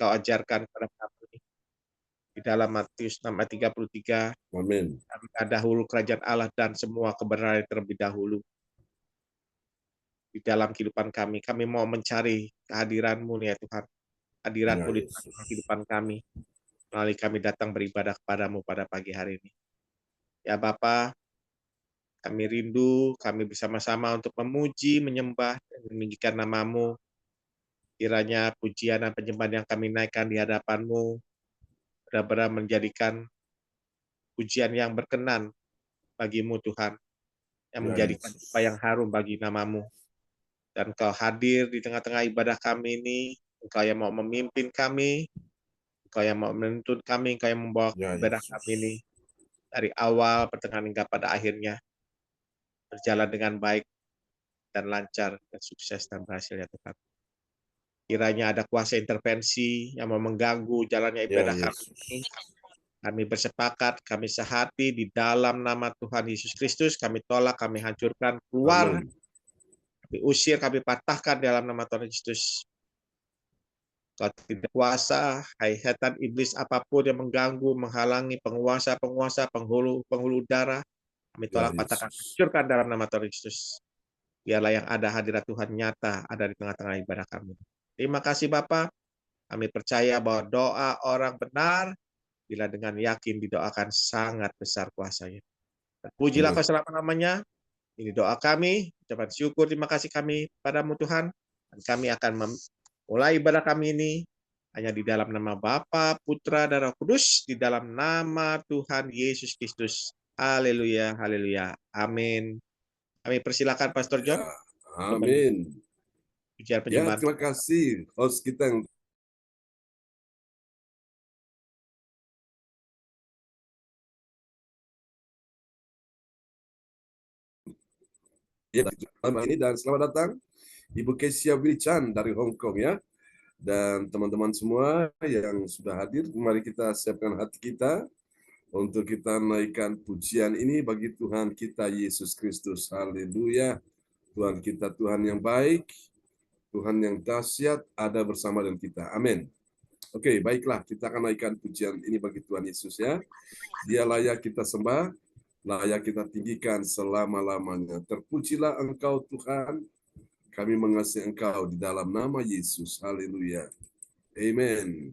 Engkau ajarkan kepada kami. Di dalam Matius 6 ayat 33, Amin. kami dahulu kerajaan Allah dan semua kebenaran terlebih dahulu di dalam kehidupan kami. Kami mau mencari kehadiran-Mu ya Tuhan. Hadirat-Mu Ya di Yesus. kehidupan kami. Melalui kami datang beribadah kepadamu pada pagi hari ini. Ya Bapa, kami rindu, kami bersama-sama untuk memuji, menyembah, dan meninggikan nama-Mu. Kiranya pujian dan penyembahan yang kami naikkan di hadapan-Mu benar-benar menjadikan pujian yang berkenan bagi-Mu Tuhan, yang Ya menjadikan Yesus. apa yang harum bagi nama-Mu. Dan Engkau hadir di tengah-tengah ibadah kami ini, Engkau yang mau memimpin kami, Engkau yang mau menuntun kami, Engkau yang membawa Ya ibadah Yesus. kami ini dari awal, pertengahan hingga pada akhirnya berjalan dengan baik dan lancar dan sukses dan berhasil ya Tuhan. Kiranya ada kuasa intervensi yang mau mengganggu jalannya Ya ibadah kami Yesus. ini. Kami bersepakat, kami sehati di dalam nama Tuhan Yesus Kristus, kami tolak, kami hancurkan, keluar, Amin. kami usir, kami patahkan dalam nama Tuhan Yesus. Kau tidak kuasa, hai setan iblis apapun yang mengganggu, menghalangi penguasa-penguasa, penghulu udara, kami Ya tolak, patahkan, Yesus. hancurkan dalam nama Tuhan Yesus. Biarlah yang ada hadirat Tuhan nyata ada di tengah-tengah ibadah kami. Terima kasih Bapa. Kami percaya bahwa doa orang benar bila dengan yakin didoakan sangat besar kuasanya. Pujilah Amin. Kau selama-lamanya. Ini doa kami, ucapan syukur terima kasih kami padamu Tuhan. Dan kami akan memulai ibadah kami ini hanya di dalam nama Bapa, Putra, dan Roh Kudus, di dalam nama Tuhan Yesus Kristus. Haleluya, haleluya. Amin. Kami persilakan Pastor John. Ya. Amin. Pujian Ya, penyembahan. terima kasih host kita yang malam ini, dan selamat datang Ibu Kesia Wilchan dari Hong Kong ya. Dan teman-teman semua yang sudah hadir, mari kita siapkan hati kita untuk kita menaikkan pujian ini bagi Tuhan kita Yesus Kristus. Haleluya. Tuhan kita Tuhan yang baik, Tuhan yang dahsyat ada bersama dengan kita. Amin. Oke, baiklah, kita akan naikkan pujian ini bagi Tuhan Yesus ya. Dia layak kita sembah, layak kita tinggikan selama-lamanya. Terpujilah Engkau Tuhan, kami mengasihi Engkau di dalam nama Yesus. Haleluya. Amen.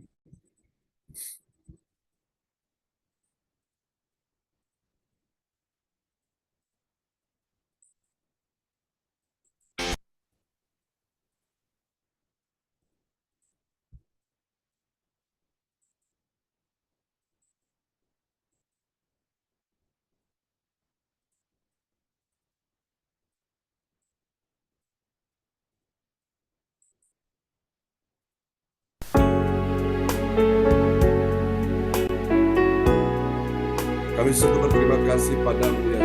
Kami sungguh berterima kasih padamu ya.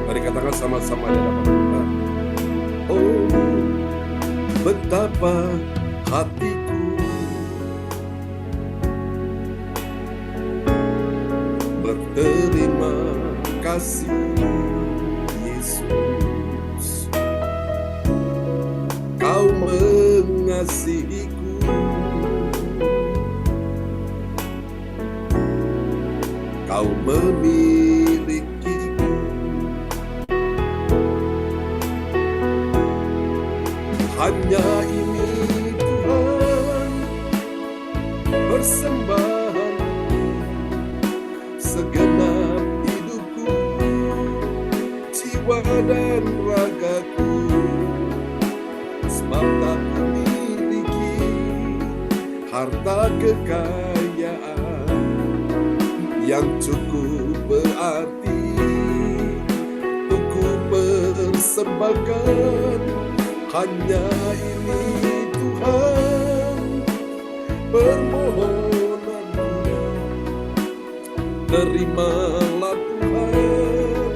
Mari katakan sama-sama di hadapan Tuhan. Oh, betapa hatiku berterima kasih Yesus, Kau mengasihiku, Kau memilikiku, hanya ini Tuhan persembahan segenap hidupku, jiwa dan ragaku, sebab tak memiliki harta kekayaan yang cukup berarti untuk ku persembahkan. Hanya ini Tuhan permohonanku, terimalah Tuhan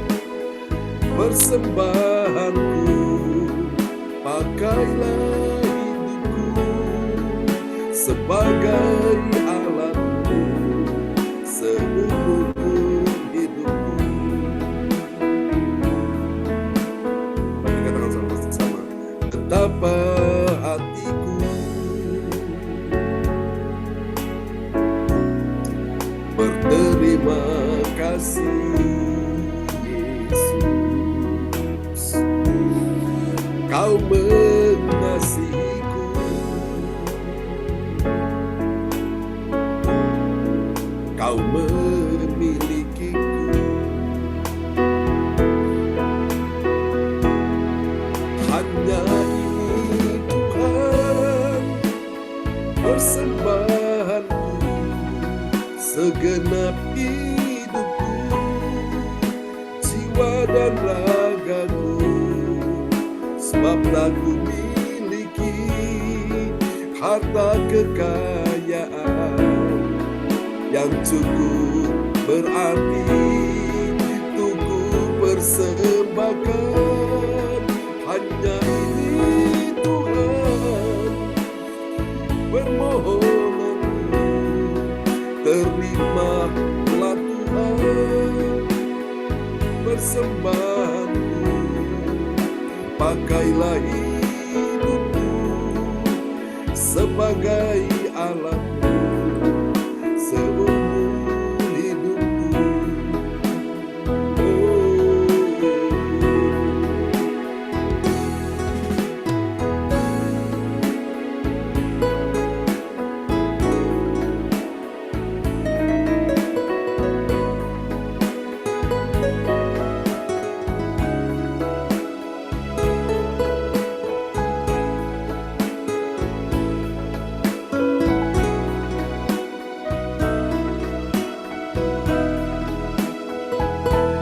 persembahanku, pakailah hidupku sebagai alatmu seumur hidupku. Mari katakan sama-sama, betapa hatiku berterima kasih Yesus, Kau mengasihiku, Kau memilikiku. Hanya ini Tuhan persembahanku, segenap hidupku, jiwa dan ragaku, sebab tak ku miliki harta kekayaan yang cukup berarti untuk ku persembahkan. Hanya ini Tuhan permohonanku, terimalah Tuhan persembahanku, pakailah hidupku sebagai alatmu seumur hidupku.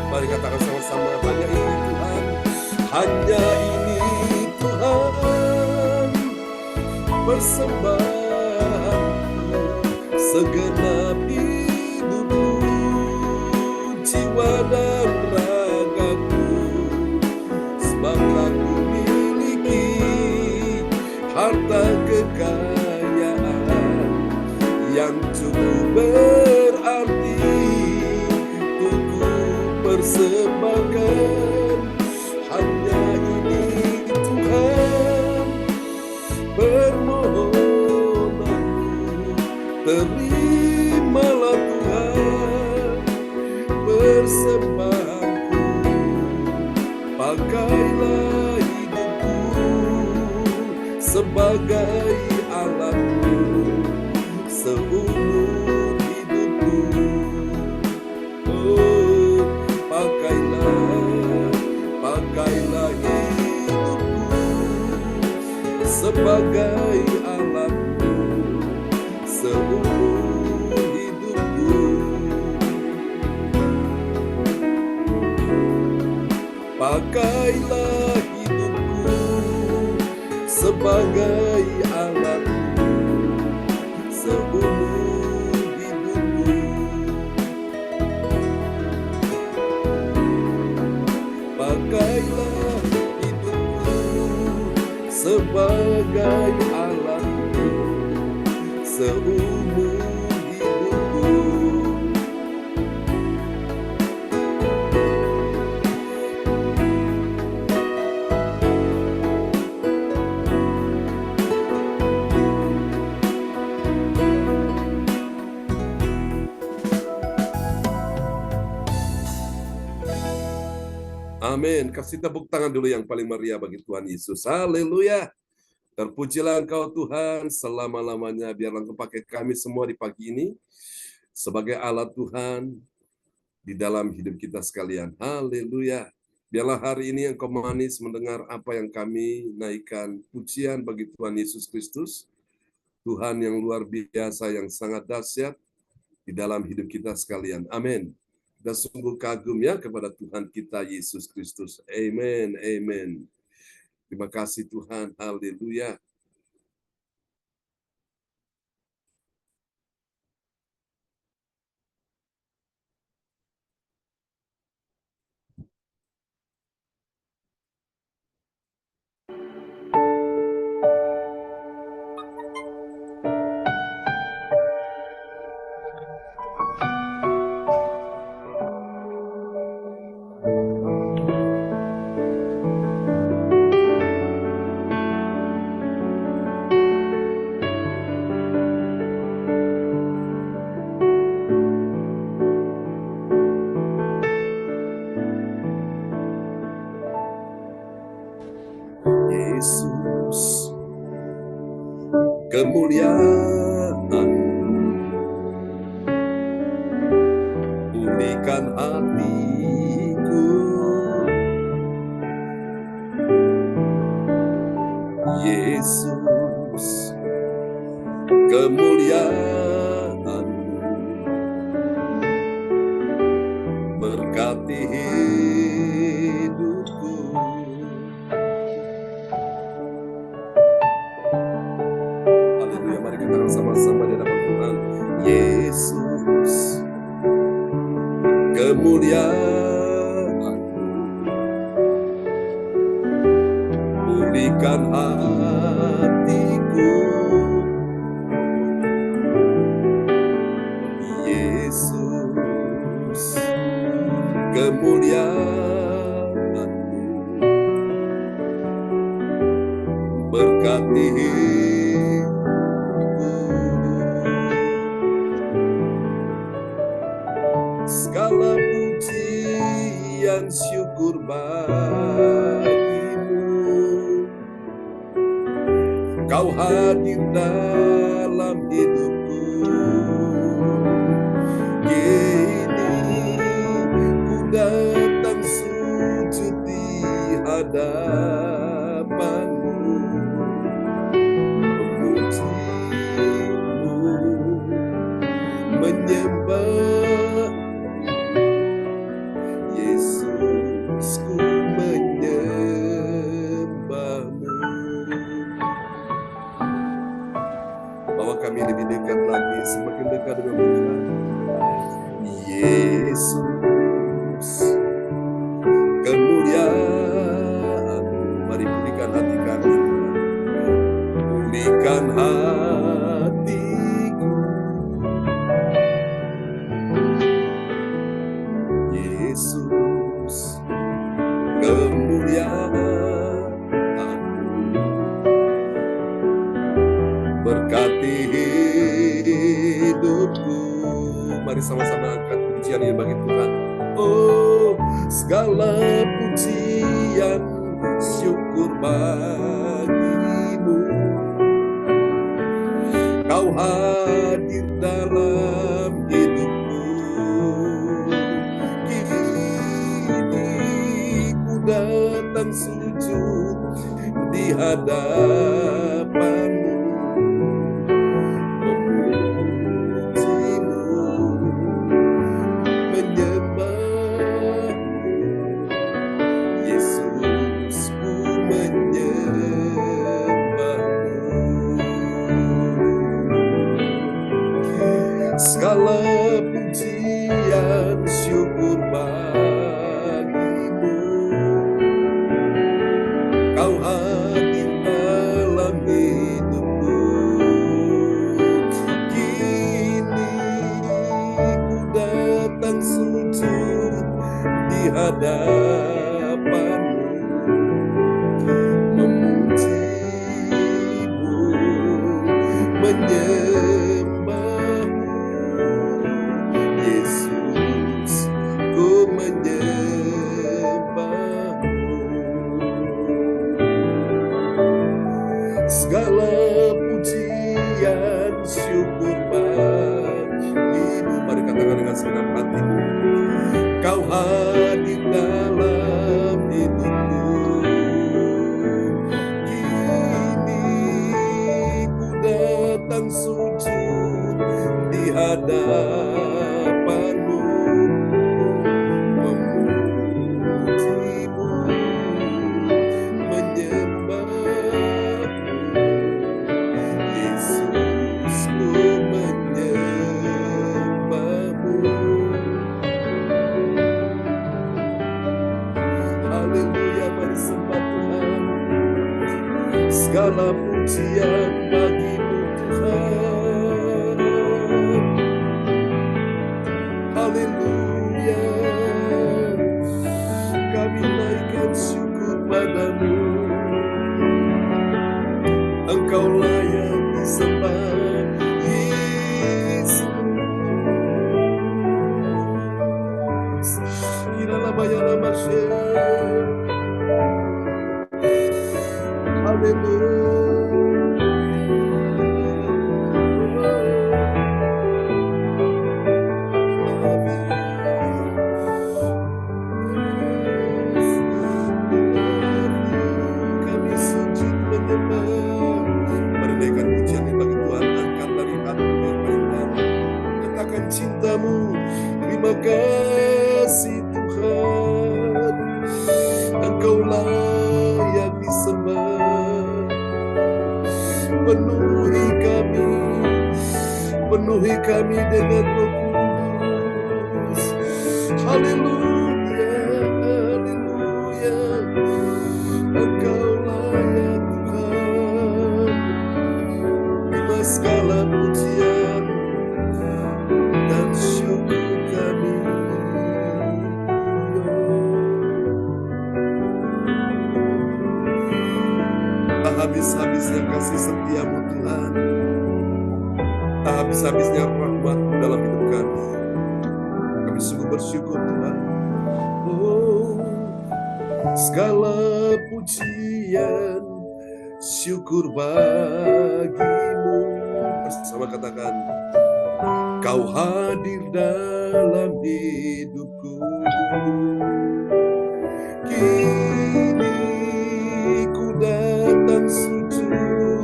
Mari katakan sama-sama, hanya ini Tuhan, hanya ini Tuhan persembahanku, segenap hidupku, jiwa dan ragaku, sebab tak ku miliki harta kekayaan yang cukup berarti untuk ku persembahkan. Hanya ini Tuhan permohonanku, terimalah Tuhan persembahanku, pakailah hidupku sebagai alatmu seumur hidupku. Oh, pakailah hidupku sebagai alatmu seumur hidupku. Pakailah hidupku sebagai alatmu seumur hidupku. Pakailah hidupku sebagai alatmu seumur hidupku. Amin. Kasih tepuk tangan dulu yang paling meriah bagi Tuhan Yesus. Haleluya. Terpujilah Engkau Tuhan selama-lamanya. Biarlah Engkau pakai kami semua di pagi ini sebagai alat Tuhan di dalam hidup kita sekalian. Haleluya. Biarlah hari ini Engkau manis mendengar apa yang kami naikkan pujian bagi Tuhan Yesus Kristus. Tuhan yang luar biasa, yang sangat dahsyat di dalam hidup kita sekalian. Amin. Kita sungguh kagum ya kepada Tuhan kita Yesus Kristus. Amen. Amen. Terima kasih Tuhan. Haleluya. kemuliaan, pulihkan hatiku, Yesus, kemuliaan, berkati hidupku, segala pujian syukur bagimu, Kau hadir dalam hidupku. Kini ku datang sujud di hadapanmu, memujimu, menyembah Yesus, ku menyembahmu. Bawa kami lebih dekat lagi, semakin dekat dengan Tuhan. Yesus, kemuliaan, mari pulihkan hati kami, pulihkan hatiku, Yesus, kemuliaan, berkati hidupku. Mari sama-sama angkat pujian ini bagi Tuhan. Oh, segala pujian syukur bagimu, Kau hadir dalam hidupku. Kini ku datang sujud di hadapanmu, segala pujian syukur bagimu, Kau hadir dalam hidupku. Kini ku datang sujud di hadapanmu, memujimu, menyembahmu, Yesus, ku menyembahmu. Segala pujian syukur bagimu, mari katakan dengan segenap hati, Kau hadir dalam hidupku. Kini ku datang sujud di hadapanmu, memujimu, menyembahmu, Yesus, ku menyembahmu. Haleluya, mari sembah Tuhan. Segala pujian bagimu Tuhan. Haleluya, kami naikkan syukur padamu. Engkau layak disembah, Yesus. Kiralah bayana masyarakat. Kami sujud menyembah. Merenaikan pujian bagi Tuhan, angkat dari hati yang paling dalam. Katakan cintamu, terima kasih Tuhan. Engkau layak disembah. Penuhi kami dengan Roh Kudus. Haleluya, haleluya. Engkau layak Tuhan, terima segala pujian dan syukur kami. Tak habis-habisnya kasih setiamu Tuhan, tak habis-habisnya rahmat-Mu dalam hidup kami. Kami sungguh bersyukur Tuhan. Oh, segala pujian syukur bagimu. Bersama katakan, Kau hadir dalam hidupku. Kini ku datang sujud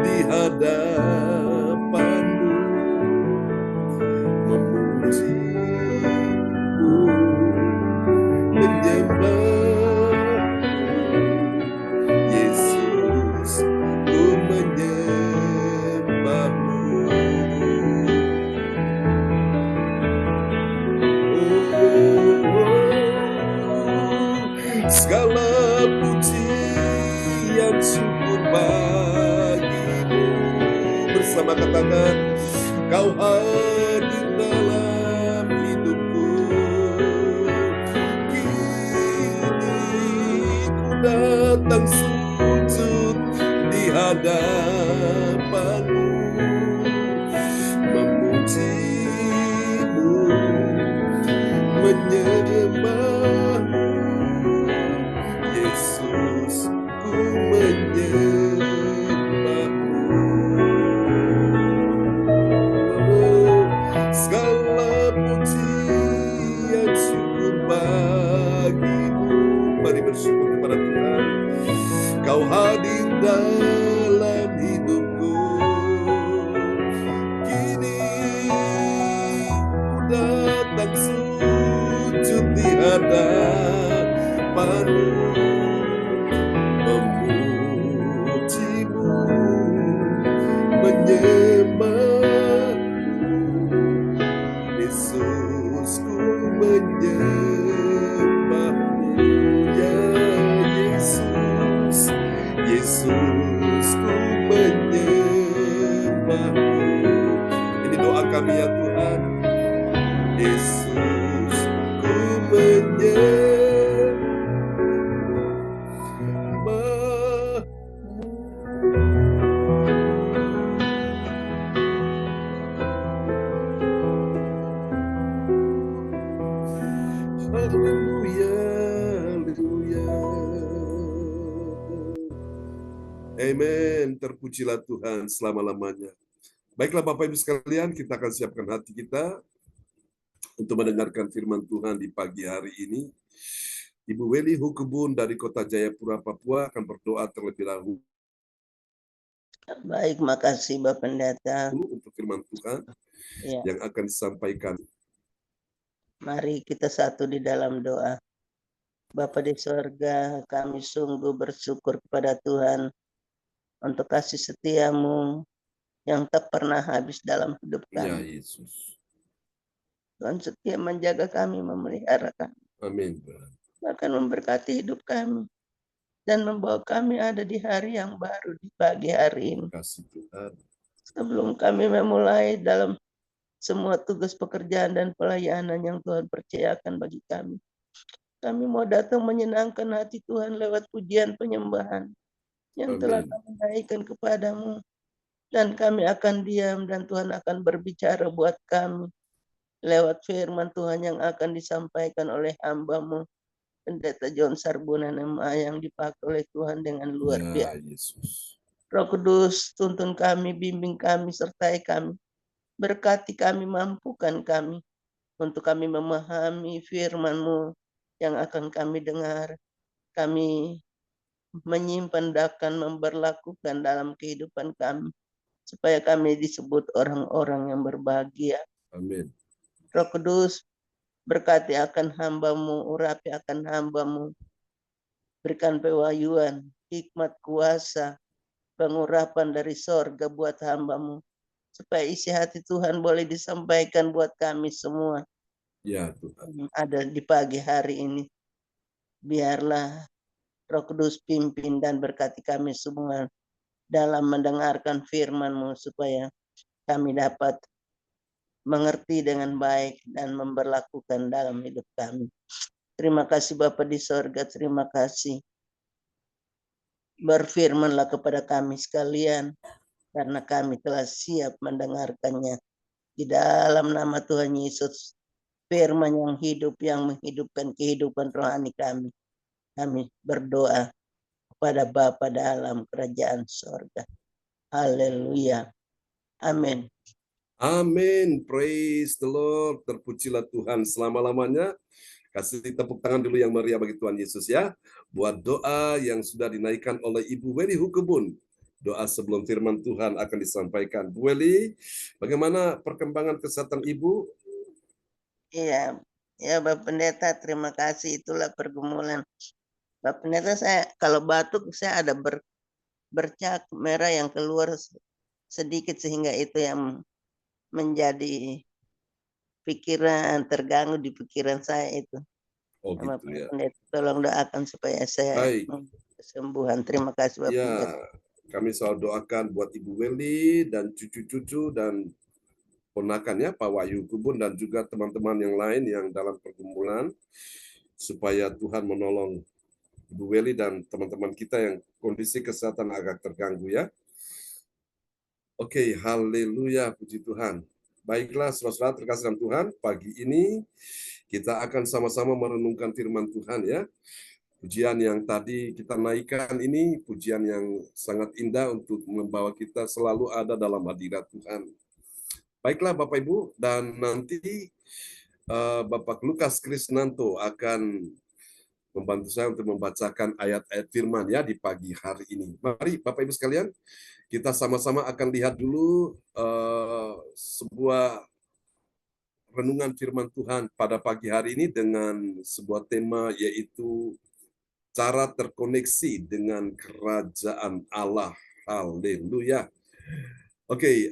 di hadapan-Mu, memuji-Mu, menyembah-Mu. Yesus, ku menyembah-Mu. Segala pujian syukur bagimu. Bersama katakan, Kau hadir dalam hidupku. Kini ku datang sujud di hadapan-Mu, memuji-Mu, menyembah-Mu. Yesus, ku menyembah-Mu. Segala pujian syukur bagimu. Mari bersyukur kepada Tuhan. Kau hadir dalam hidupku. Kini ku datang sujud di hadapan-Mu, memuji-Mu, menyembah-Mu. Yesus, ku menyembah-Mu. Ya Yesus, Yesus, ku menyembah-Mu. Ini doa kami ya Tuhan. Yesus, ku menyembah-Mu. Haleluya, haleluya. Amen. Terpujilah Tuhan selama-lamanya. Baiklah Bapak Ibu sekalian, kita akan siapkan hati kita untuk mendengarkan firman Tuhan di pagi hari ini. Ibu Weli Hukubun dari Kota Jayapura, Papua akan berdoa terlebih dahulu Baik, makasih Bapak Pendeta. untuk firman Tuhan Ya, yang akan disampaikan. mari kita satu di dalam doa. Bapa di sorga, kami sungguh bersyukur kepada Tuhan untuk kasih setia-Mu yang tak pernah habis dalam hidup Ya kami. Yesus. Tuhan setia menjaga kami, memelihara kami, Amin. bahkan memberkati hidup kami, dan membawa kami ada di hari yang baru di pagi hari ini. Terima kasih Tuhan. Sebelum kami memulai dalam semua tugas pekerjaan dan pelayanan yang Tuhan percayakan bagi kami, kami mau datang menyenangkan hati Tuhan lewat pujian penyembahan yang telah Amin. kami naikkan kepadamu. Dan kami akan diam dan Tuhan akan berbicara buat kami lewat firman Tuhan yang akan disampaikan oleh hamba-Mu, Pendeta John Sarbunan yang dipakai oleh Tuhan dengan luar Ya biasa. Yesus. Roh Kudus, tuntun kami, bimbing kami, sertai kami. Berkati kami, mampukan kami untuk kami memahami firman-Mu yang akan kami dengar. Kami menyimpan dan akan memberlakukan dalam kehidupan kami, supaya kami disebut orang-orang yang berbahagia. Amin. Roh Kudus, berkati akan hamba-Mu, urapi akan hamba-Mu. Berikan pewahyuan, hikmat, kuasa, pengurapan dari sorga buat hamba-Mu, supaya isi hati Tuhan boleh disampaikan buat kami semua. Ya Tuhan. ada di pagi hari ini. Biarlah Roh Kudus pimpin dan berkati kami semua dalam mendengarkan firman-Mu supaya kami dapat mengerti dengan baik dan memberlakukan dalam hidup kami. Terima kasih Bapa di sorga, terima kasih. Berfirmanlah kepada kami sekalian, karena kami telah siap mendengarkannya. Di dalam nama Tuhan Yesus, firman yang hidup, yang menghidupkan kehidupan rohani kami. Kami berdoa kepada Bapa dalam kerajaan sorga. Haleluya. Amin. Amin. Praise the Lord. Terpujilah Tuhan selama-lamanya. Kasih tepuk tangan dulu yang meriah bagi Tuhan Yesus ya. Buat doa yang sudah dinaikkan oleh Ibu Weli Hukebun. Doa sebelum firman Tuhan akan disampaikan. Bu Weli, bagaimana perkembangan kesehatan Ibu? Iya, ya Bapak Pendeta, terima kasih. Itulah pergumulan. Bapak Pendeta, saya kalau batuk saya ada bercak merah yang keluar sedikit sehingga itu yang menjadi pikiran terganggu di pikiran saya itu. Oh gitu Bapak ya. Pendeta, tolong doakan supaya saya Baik. kesembuhan. Terima kasih Bapak Ya, Pendeta. kami selalu doakan buat Ibu Weli dan cucu-cucu dan ponakannya Pak Wahyu Kubun dan juga teman-teman yang lain yang dalam pergumulan supaya Tuhan menolong Ibu Weli dan teman-teman kita yang kondisi kesehatan agak terganggu ya. Oke, haleluya, puji Tuhan. Baiklah, saudara-saudara terkasih dalam Tuhan, pagi ini kita akan sama-sama merenungkan firman Tuhan ya. Pujian yang tadi kita naikkan ini, pujian yang sangat indah untuk membawa kita selalu ada dalam hadirat Tuhan. Baiklah Bapak Ibu, dan nanti Bapak Lukas Krisnanto akan membantu saya untuk membacakan ayat-ayat firman ya di pagi hari ini. Mari Bapak Ibu sekalian, kita sama-sama akan lihat dulu sebuah renungan firman Tuhan pada pagi hari ini dengan sebuah tema yaitu cara terkoneksi dengan kerajaan Allah. Haleluya. Oke,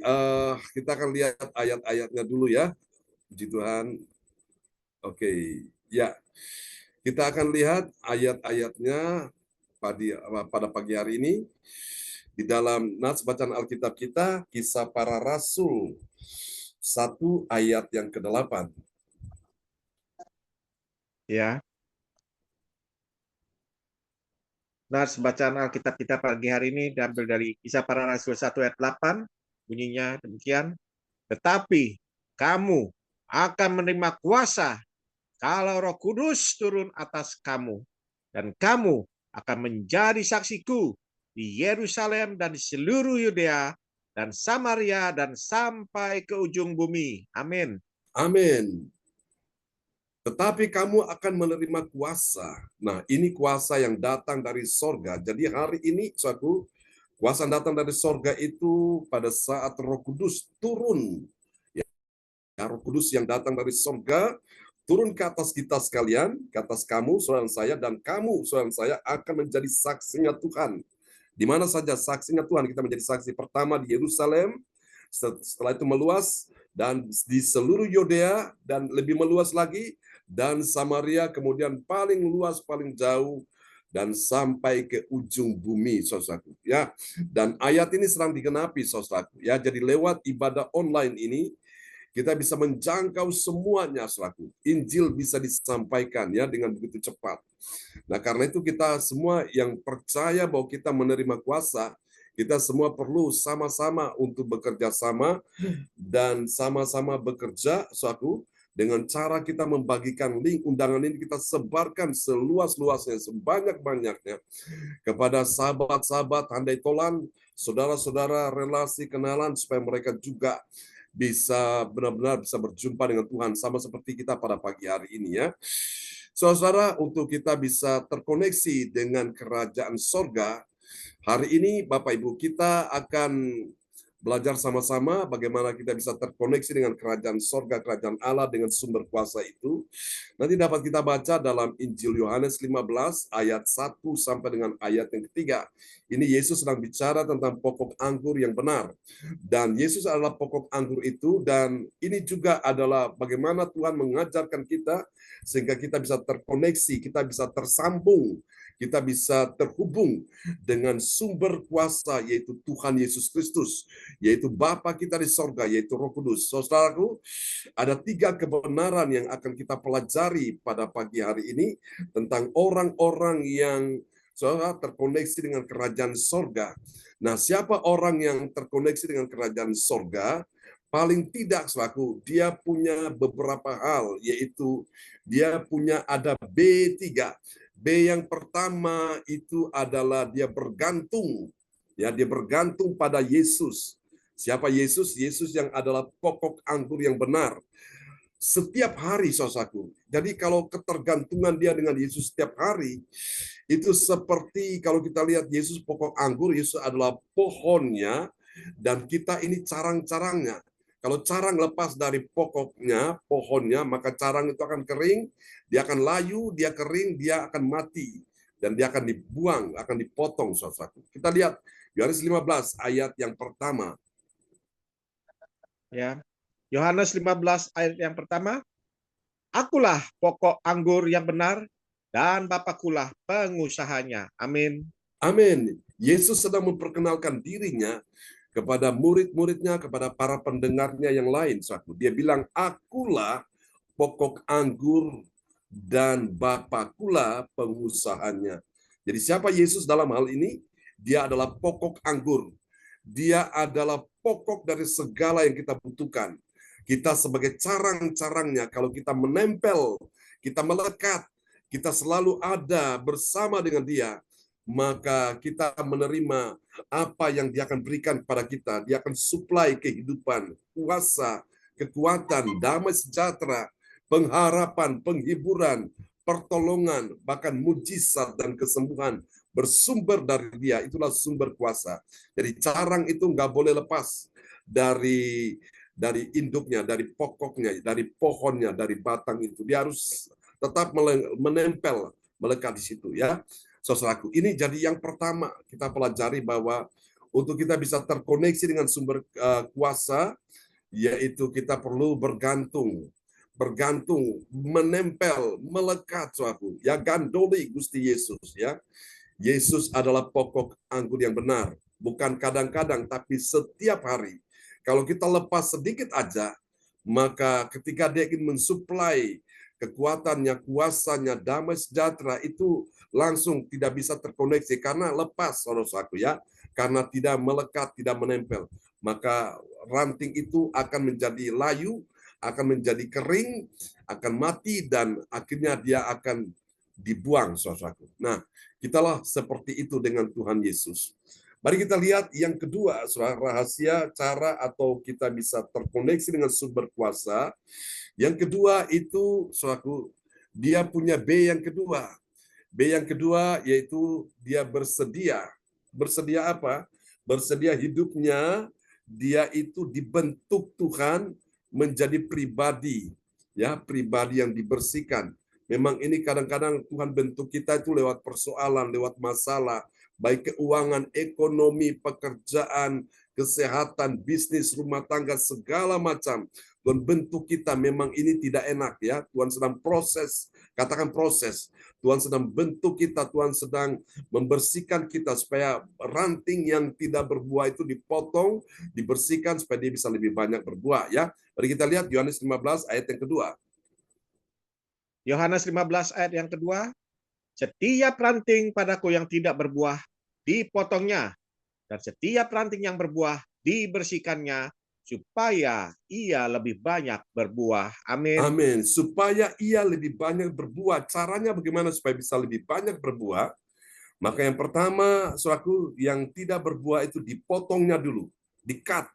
kita akan lihat ayat-ayatnya dulu ya. Puji Tuhan. Oke, ya. Kita akan lihat ayat-ayatnya pada pagi hari ini. Di dalam nats bacaan Alkitab kita, Kisah Para Rasul 1 ayat yang ke-8. Ya. Nats bacaan Alkitab kita pagi hari ini diambil dari Kisah Para Rasul 1 ayat 8. Bunyinya demikian. Tetapi kamu akan menerima kuasa kalau Roh Kudus turun atas kamu. Dan kamu akan menjadi saksiku di Yerusalem dan di seluruh Yudea dan Samaria dan sampai ke ujung bumi. Amin. Amin. Tetapi kamu akan menerima kuasa. Nah, ini kuasa yang datang dari sorga. Jadi hari ini, saudaraku, kuasa yang datang dari sorga itu pada saat Roh Kudus turun. Ya, Roh Kudus yang datang dari sorga turun ke atas kita sekalian, ke atas kamu, saudara saya, dan kamu, saudara saya, akan menjadi saksinya Tuhan. Di mana saja saksinya Tuhan, kita menjadi saksi pertama di Yerusalem, setelah itu meluas, dan di seluruh Yudea, dan lebih meluas lagi, dan Samaria, kemudian paling luas, paling jauh, dan sampai ke ujung bumi, saudaraku. Ya, dan ayat ini sedang digenapi, saudaraku. Ya, jadi lewat ibadah online ini, kita bisa menjangkau semuanya, saudaraku. Injil bisa disampaikan ya dengan begitu cepat. Nah, karena itu kita semua yang percaya bahwa kita menerima kuasa, kita semua perlu sama-sama untuk bekerja sama dan sama-sama bekerja, saudaraku, dengan cara kita membagikan link undangan ini, kita sebarkan seluas-luasnya, sebanyak-banyaknya kepada sahabat-sahabat handai tolan, saudara-saudara, relasi, kenalan, supaya mereka juga bisa benar-benar bisa berjumpa dengan Tuhan, sama seperti kita pada pagi hari ini ya. Saudara, untuk kita bisa terkoneksi dengan kerajaan sorga, hari ini Bapak Ibu kita akan belajar sama-sama bagaimana kita bisa terkoneksi dengan kerajaan sorga, kerajaan Allah dengan sumber kuasa itu. Nanti dapat kita baca dalam Injil Yohanes 15 ayat 1 sampai dengan ayat yang ketiga. Ini Yesus sedang bicara tentang pokok anggur yang benar. Dan Yesus adalah pokok anggur itu, dan ini juga adalah bagaimana Tuhan mengajarkan kita sehingga kita bisa terkoneksi, kita bisa tersambung, kita bisa terhubung dengan sumber kuasa, yaitu Tuhan Yesus Kristus, yaitu Bapa kita di sorga, yaitu Roh Kudus. Saudaraku, ada 3 kebenaran yang akan kita pelajari pada pagi hari ini tentang orang-orang yang saudara terkoneksi dengan kerajaan sorga. Nah, siapa orang yang terkoneksi dengan kerajaan sorga? Paling tidak, saudaraku, dia punya beberapa hal, yaitu dia punya ada B3. B yang pertama itu adalah dia bergantung. Ya, dia bergantung pada Yesus. Siapa Yesus? Yesus yang adalah pokok anggur yang benar. Setiap hari, saudaraku. Jadi kalau ketergantungan dia dengan Yesus setiap hari, itu seperti kalau kita lihat Yesus pokok anggur, Yesus adalah pohonnya, dan kita ini carang-carangnya. Kalau carang lepas dari pokoknya, pohonnya, maka carang itu akan kering, dia akan layu, dia kering, dia akan mati. Dan dia akan dibuang, akan dipotong, saudaraku. Kita lihat Yohanes 15 ayat yang pertama. Ya. Yohanes 15 ayat yang pertama. Akulah pokok anggur yang benar, dan Bapakulah pengusahanya. Amin. Amin. Yesus sedang memperkenalkan dirinya kepada murid-muridnya, kepada para pendengarnya yang lain. Dia bilang, akulah pokok anggur dan Bapakulah pengusahanya. Jadi siapa Yesus dalam hal ini? Dia adalah pokok anggur. Dia adalah pokok dari segala yang kita butuhkan. Kita sebagai carang-carangnya, kalau kita menempel, kita melekat, kita selalu ada bersama dengan dia, maka kita menerima apa yang dia akan berikan kepada kita. Dia akan suplai kehidupan, kuasa, kekuatan, damai sejahtera, pengharapan, penghiburan, pertolongan, bahkan mujizat dan kesembuhan bersumber dari dia. Itulah sumber kuasa. Jadi carang itu nggak boleh lepas dari induknya, dari pokoknya, dari pohonnya, dari batang itu. Dia harus tetap menempel, melekat di situ, ya. Saudaraku, ini jadi yang pertama kita pelajari bahwa untuk kita bisa terkoneksi dengan sumber kuasa, yaitu kita perlu bergantung, menempel, melekat, saudaraku. Ya, gandoli Gusti Yesus, ya. Yesus adalah pokok anggur yang benar, bukan kadang-kadang, tapi setiap hari. Kalau kita lepas sedikit aja, maka ketika dia ingin mensuplai kekuatannya, kuasanya, damai sejahtera, itu langsung tidak bisa terkoneksi karena lepas, saudaraku, ya, karena tidak melekat, tidak menempel. Maka ranting itu akan menjadi layu, akan menjadi kering, akan mati, dan akhirnya dia akan dibuang, saudaraku. Nah, kitalah seperti itu dengan Tuhan Yesus. Mari kita lihat yang kedua, saudara, rahasia cara atau kita bisa terkoneksi dengan sumber kuasa. Yang kedua itu, saudaraku, dia punya B yang kedua. B yang kedua yaitu dia bersedia. Bersedia apa? Bersedia hidupnya dia itu dibentuk Tuhan menjadi pribadi, ya, pribadi yang dibersihkan. Memang ini kadang-kadang Tuhan bentuk kita itu lewat persoalan, lewat masalah, baik keuangan, ekonomi, pekerjaan, kesehatan, bisnis, rumah tangga, segala macam. Tuhan bentuk kita, memang ini tidak enak, ya. Tuhan sedang proses, katakan proses. Tuhan sedang bentuk kita, Tuhan sedang membersihkan kita supaya ranting yang tidak berbuah itu dipotong, dibersihkan supaya dia bisa lebih banyak berbuah, ya. Mari kita lihat Yohanes 15 ayat yang kedua. Yohanes 15 ayat yang kedua. Setiap ranting padaku yang tidak berbuah dipotongnya, dan setiap ranting yang berbuah dibersihkannya, supaya ia lebih banyak berbuah. Amin. Amin. Supaya ia lebih banyak berbuah. Caranya bagaimana supaya bisa lebih banyak berbuah? Maka yang pertama, saudaraku, yang tidak berbuah itu dipotongnya dulu, di-cut.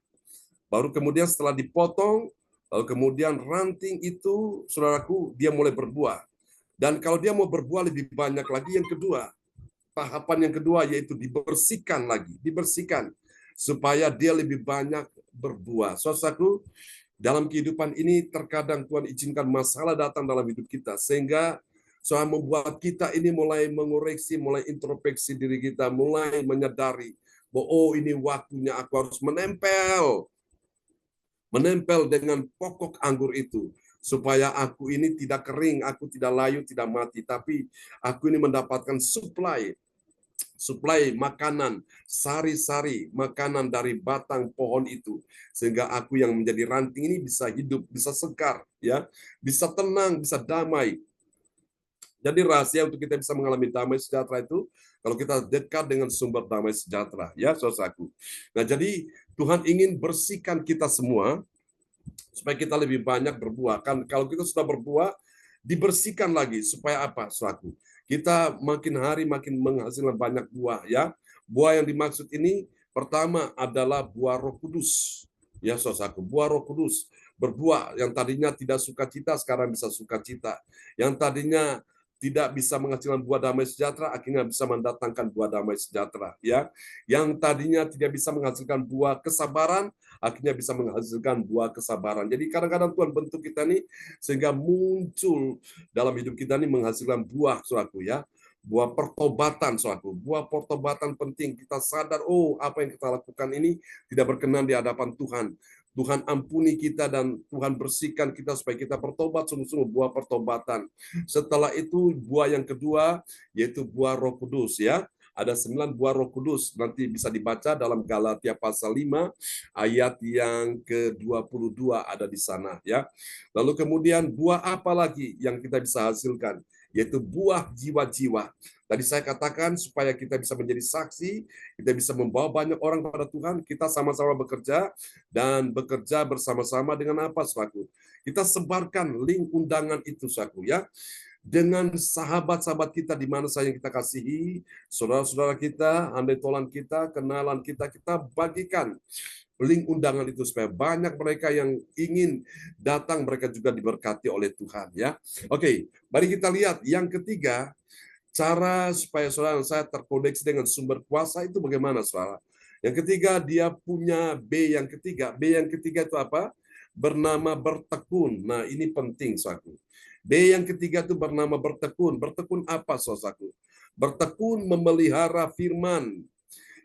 Baru kemudian setelah dipotong, lalu kemudian ranting itu, saudaraku, dia mulai berbuah. Dan kalau dia mau berbuah lebih banyak lagi, yang kedua, tahapan yang kedua yaitu dibersihkan lagi, dibersihkan. supaya dia lebih banyak berbuah. Saudaraku, dalam kehidupan ini terkadang Tuhan izinkan masalah datang dalam hidup kita, sehingga soal membuat kita ini mulai mengoreksi, mulai introspeksi diri kita, mulai menyadari bahwa oh ini waktunya aku harus menempel dengan pokok anggur itu, supaya aku ini tidak kering, aku tidak layu, tidak mati, tapi aku ini mendapatkan supply makanan, sari-sari makanan dari batang pohon itu, sehingga aku yang menjadi ranting ini bisa hidup, bisa segar, ya, bisa tenang, bisa damai. Jadi rahasia untuk kita bisa mengalami damai sejahtera itu kalau kita dekat dengan sumber damai sejahtera, ya saudaraku. Nah, jadi Tuhan ingin bersihkan kita semua supaya kita lebih banyak berbuah. Kan kalau kita sudah berbuah, dibersihkan lagi supaya apa, saudaraku? Kita makin hari makin menghasilkan banyak buah, ya. Buah yang dimaksud ini pertama adalah buah Roh Kudus. Ya, saudaraku, buah Roh Kudus berbuah yang tadinya tidak sukacita sekarang bisa sukacita. Yang tadinya tidak bisa menghasilkan buah damai sejahtera akhirnya bisa mendatangkan buah damai sejahtera, ya. Yang tadinya tidak bisa menghasilkan buah kesabaran akhirnya bisa menghasilkan buah kesabaran. Jadi kadang-kadang Tuhan bentuk kita nih sehingga muncul dalam hidup kita nih menghasilkan buah, saudaraku, ya. Buah pertobatan, saudaraku. Buah pertobatan penting. Kita sadar, oh apa yang kita lakukan ini tidak berkenan di hadapan Tuhan. Tuhan ampuni kita dan Tuhan bersihkan kita supaya kita bertobat, sungguh-sungguh buah pertobatan. Setelah itu buah yang kedua yaitu buah Roh Kudus, ya. Ada 9 buah Roh Kudus, nanti bisa dibaca dalam Galatia pasal 5 ayat yang ke-22 ada di sana, ya. Lalu kemudian buah apa lagi yang kita bisa hasilkan? Yaitu buah jiwa-jiwa. Tadi saya katakan supaya kita bisa menjadi saksi, kita bisa membawa banyak orang pada Tuhan, kita sama-sama bekerja dan bekerja bersama-sama dengan apa, saudaraku? Kita sebarkan link undangan itu, saudaraku, ya. Dengan sahabat-sahabat kita di mana saja yang kita kasihi, saudara-saudara kita, andai tolan kita, kenalan kita, kita bagikan link undangan itu supaya banyak mereka yang ingin datang, mereka juga diberkati oleh Tuhan, ya. Oke, mari kita lihat yang ketiga, cara supaya saudara saya terkoneksi dengan sumber kuasa itu bagaimana, saudara? Yang ketiga, dia punya B yang ketiga. B yang ketiga itu apa? Bernama bertekun. Nah, ini penting, saudaraku. B yang ketiga itu bernama bertekun. Bertekun apa, saudaraku? Bertekun memelihara firman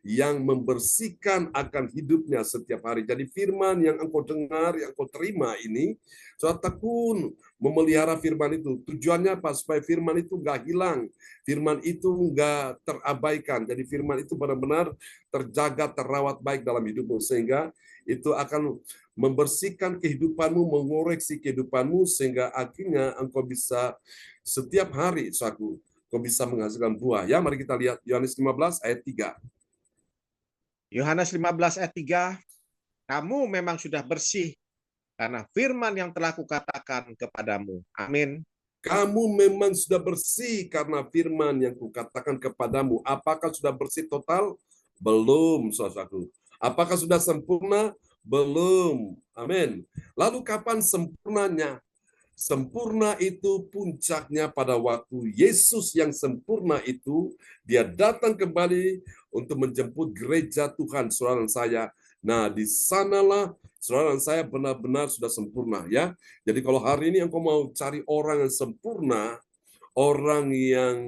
yang membersihkan akan hidupnya setiap hari. Jadi firman yang engkau dengar, yang engkau terima ini, saudara tekun memelihara firman itu. Tujuannya apa? Supaya firman itu nggak hilang. Firman itu nggak terabaikan. Jadi firman itu benar-benar terjaga, terawat baik dalam hidupmu. Sehingga itu akan membersihkan kehidupanmu, mengoreksi kehidupanmu, sehingga akhirnya engkau bisa setiap hari, saudaraku, engkau bisa menghasilkan buah. Ya, mari kita lihat Yohanes 15 ayat 3. Yohanes 15 ayat 3, kamu memang sudah bersih karena firman yang telah kukatakan kepadamu. Amin. Kamu memang sudah bersih karena firman yang kukatakan kepadamu. Apakah sudah bersih total? Belum, saudaraku. Apakah sudah sempurna? Belum. Amin. Lalu kapan sempurnanya? Sempurna itu puncaknya pada waktu Yesus yang sempurna itu, dia datang kembali untuk menjemput gereja Tuhan, saudara dan saya. Nah, di sanalah saudara dan saya benar-benar sudah sempurna, ya. Jadi kalau hari ini engkau mau cari orang yang sempurna, orang yang,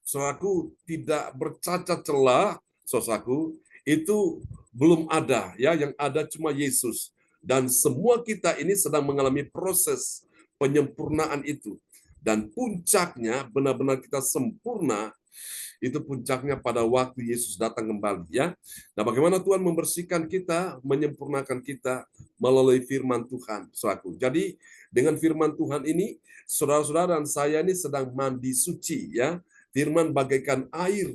saudaraku, tidak bercacat celah, saudaraku, itu belum ada, ya. Yang ada cuma Yesus. Dan semua kita ini sedang mengalami proses penyempurnaan itu. Dan puncaknya benar-benar kita sempurna, itu puncaknya pada waktu Yesus datang kembali, ya. Nah, bagaimana Tuhan membersihkan kita, menyempurnakan kita melalui firman Tuhan, saudaraku. Jadi dengan firman Tuhan ini, saudara-saudara dan saya ini sedang mandi suci, ya. Firman bagaikan air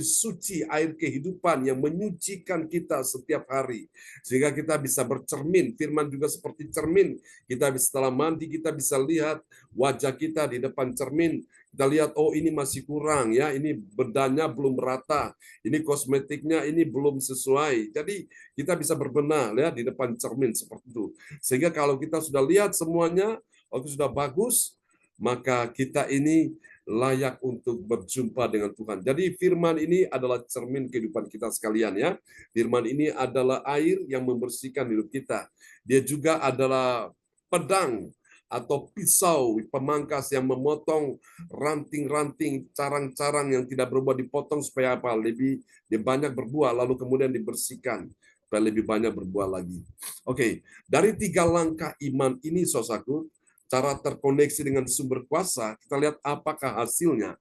suci, air kehidupan yang menyucikan kita setiap hari. Sehingga kita bisa bercermin, firman juga seperti cermin. Kita setelah mandi, kita bisa lihat wajah kita di depan cermin. Kita lihat, oh ini masih kurang, ya, ini bedanya belum rata, ini kosmetiknya ini belum sesuai. Jadi kita bisa berbenah, ya, di depan cermin seperti itu. Sehingga kalau kita sudah lihat semuanya, oh sudah bagus, maka kita ini layak untuk berjumpa dengan Tuhan. Jadi firman ini adalah cermin kehidupan kita sekalian ya. Firman ini adalah air yang membersihkan hidup kita. Dia juga adalah pedang atau pisau pemangkas yang memotong ranting-ranting, carang-carang yang tidak berbuah dipotong supaya apa? Lebih banyak berbuah lalu kemudian dibersihkan supaya lebih banyak berbuah lagi. Oke, dari 3 langkah iman ini saudaraku, cara terkoneksi dengan sumber kuasa, kita lihat apakah hasilnya.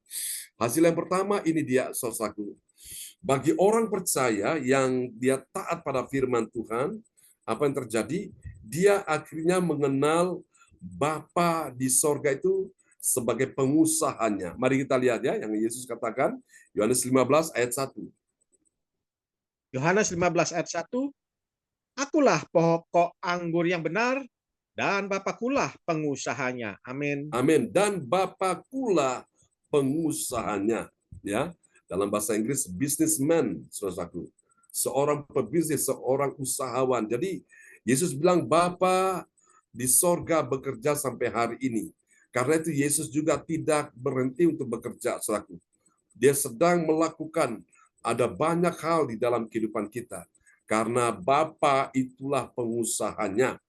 Hasil yang pertama ini dia, saudaraku. Bagi orang percaya yang dia taat pada firman Tuhan, apa yang terjadi? Dia akhirnya mengenal Bapa di sorga itu sebagai pengusahanya. Mari kita lihat ya, yang Yesus katakan, Yohanes 15 ayat 1. Yohanes 15 ayat 1, Akulah pokok anggur yang benar, dan Bapakulah pengusahanya. Amin. Amin. Dan Bapakulah pengusahanya. Ya, dalam bahasa Inggris businessman, saudaraku. Seorang pebisnis, seorang usahawan. Jadi Yesus bilang Bapa di sorga bekerja sampai hari ini. Karena itu Yesus juga tidak berhenti untuk bekerja, saudaraku. Dia sedang melakukan ada banyak hal di dalam kehidupan kita. Karena Bapa itulah pengusahanya.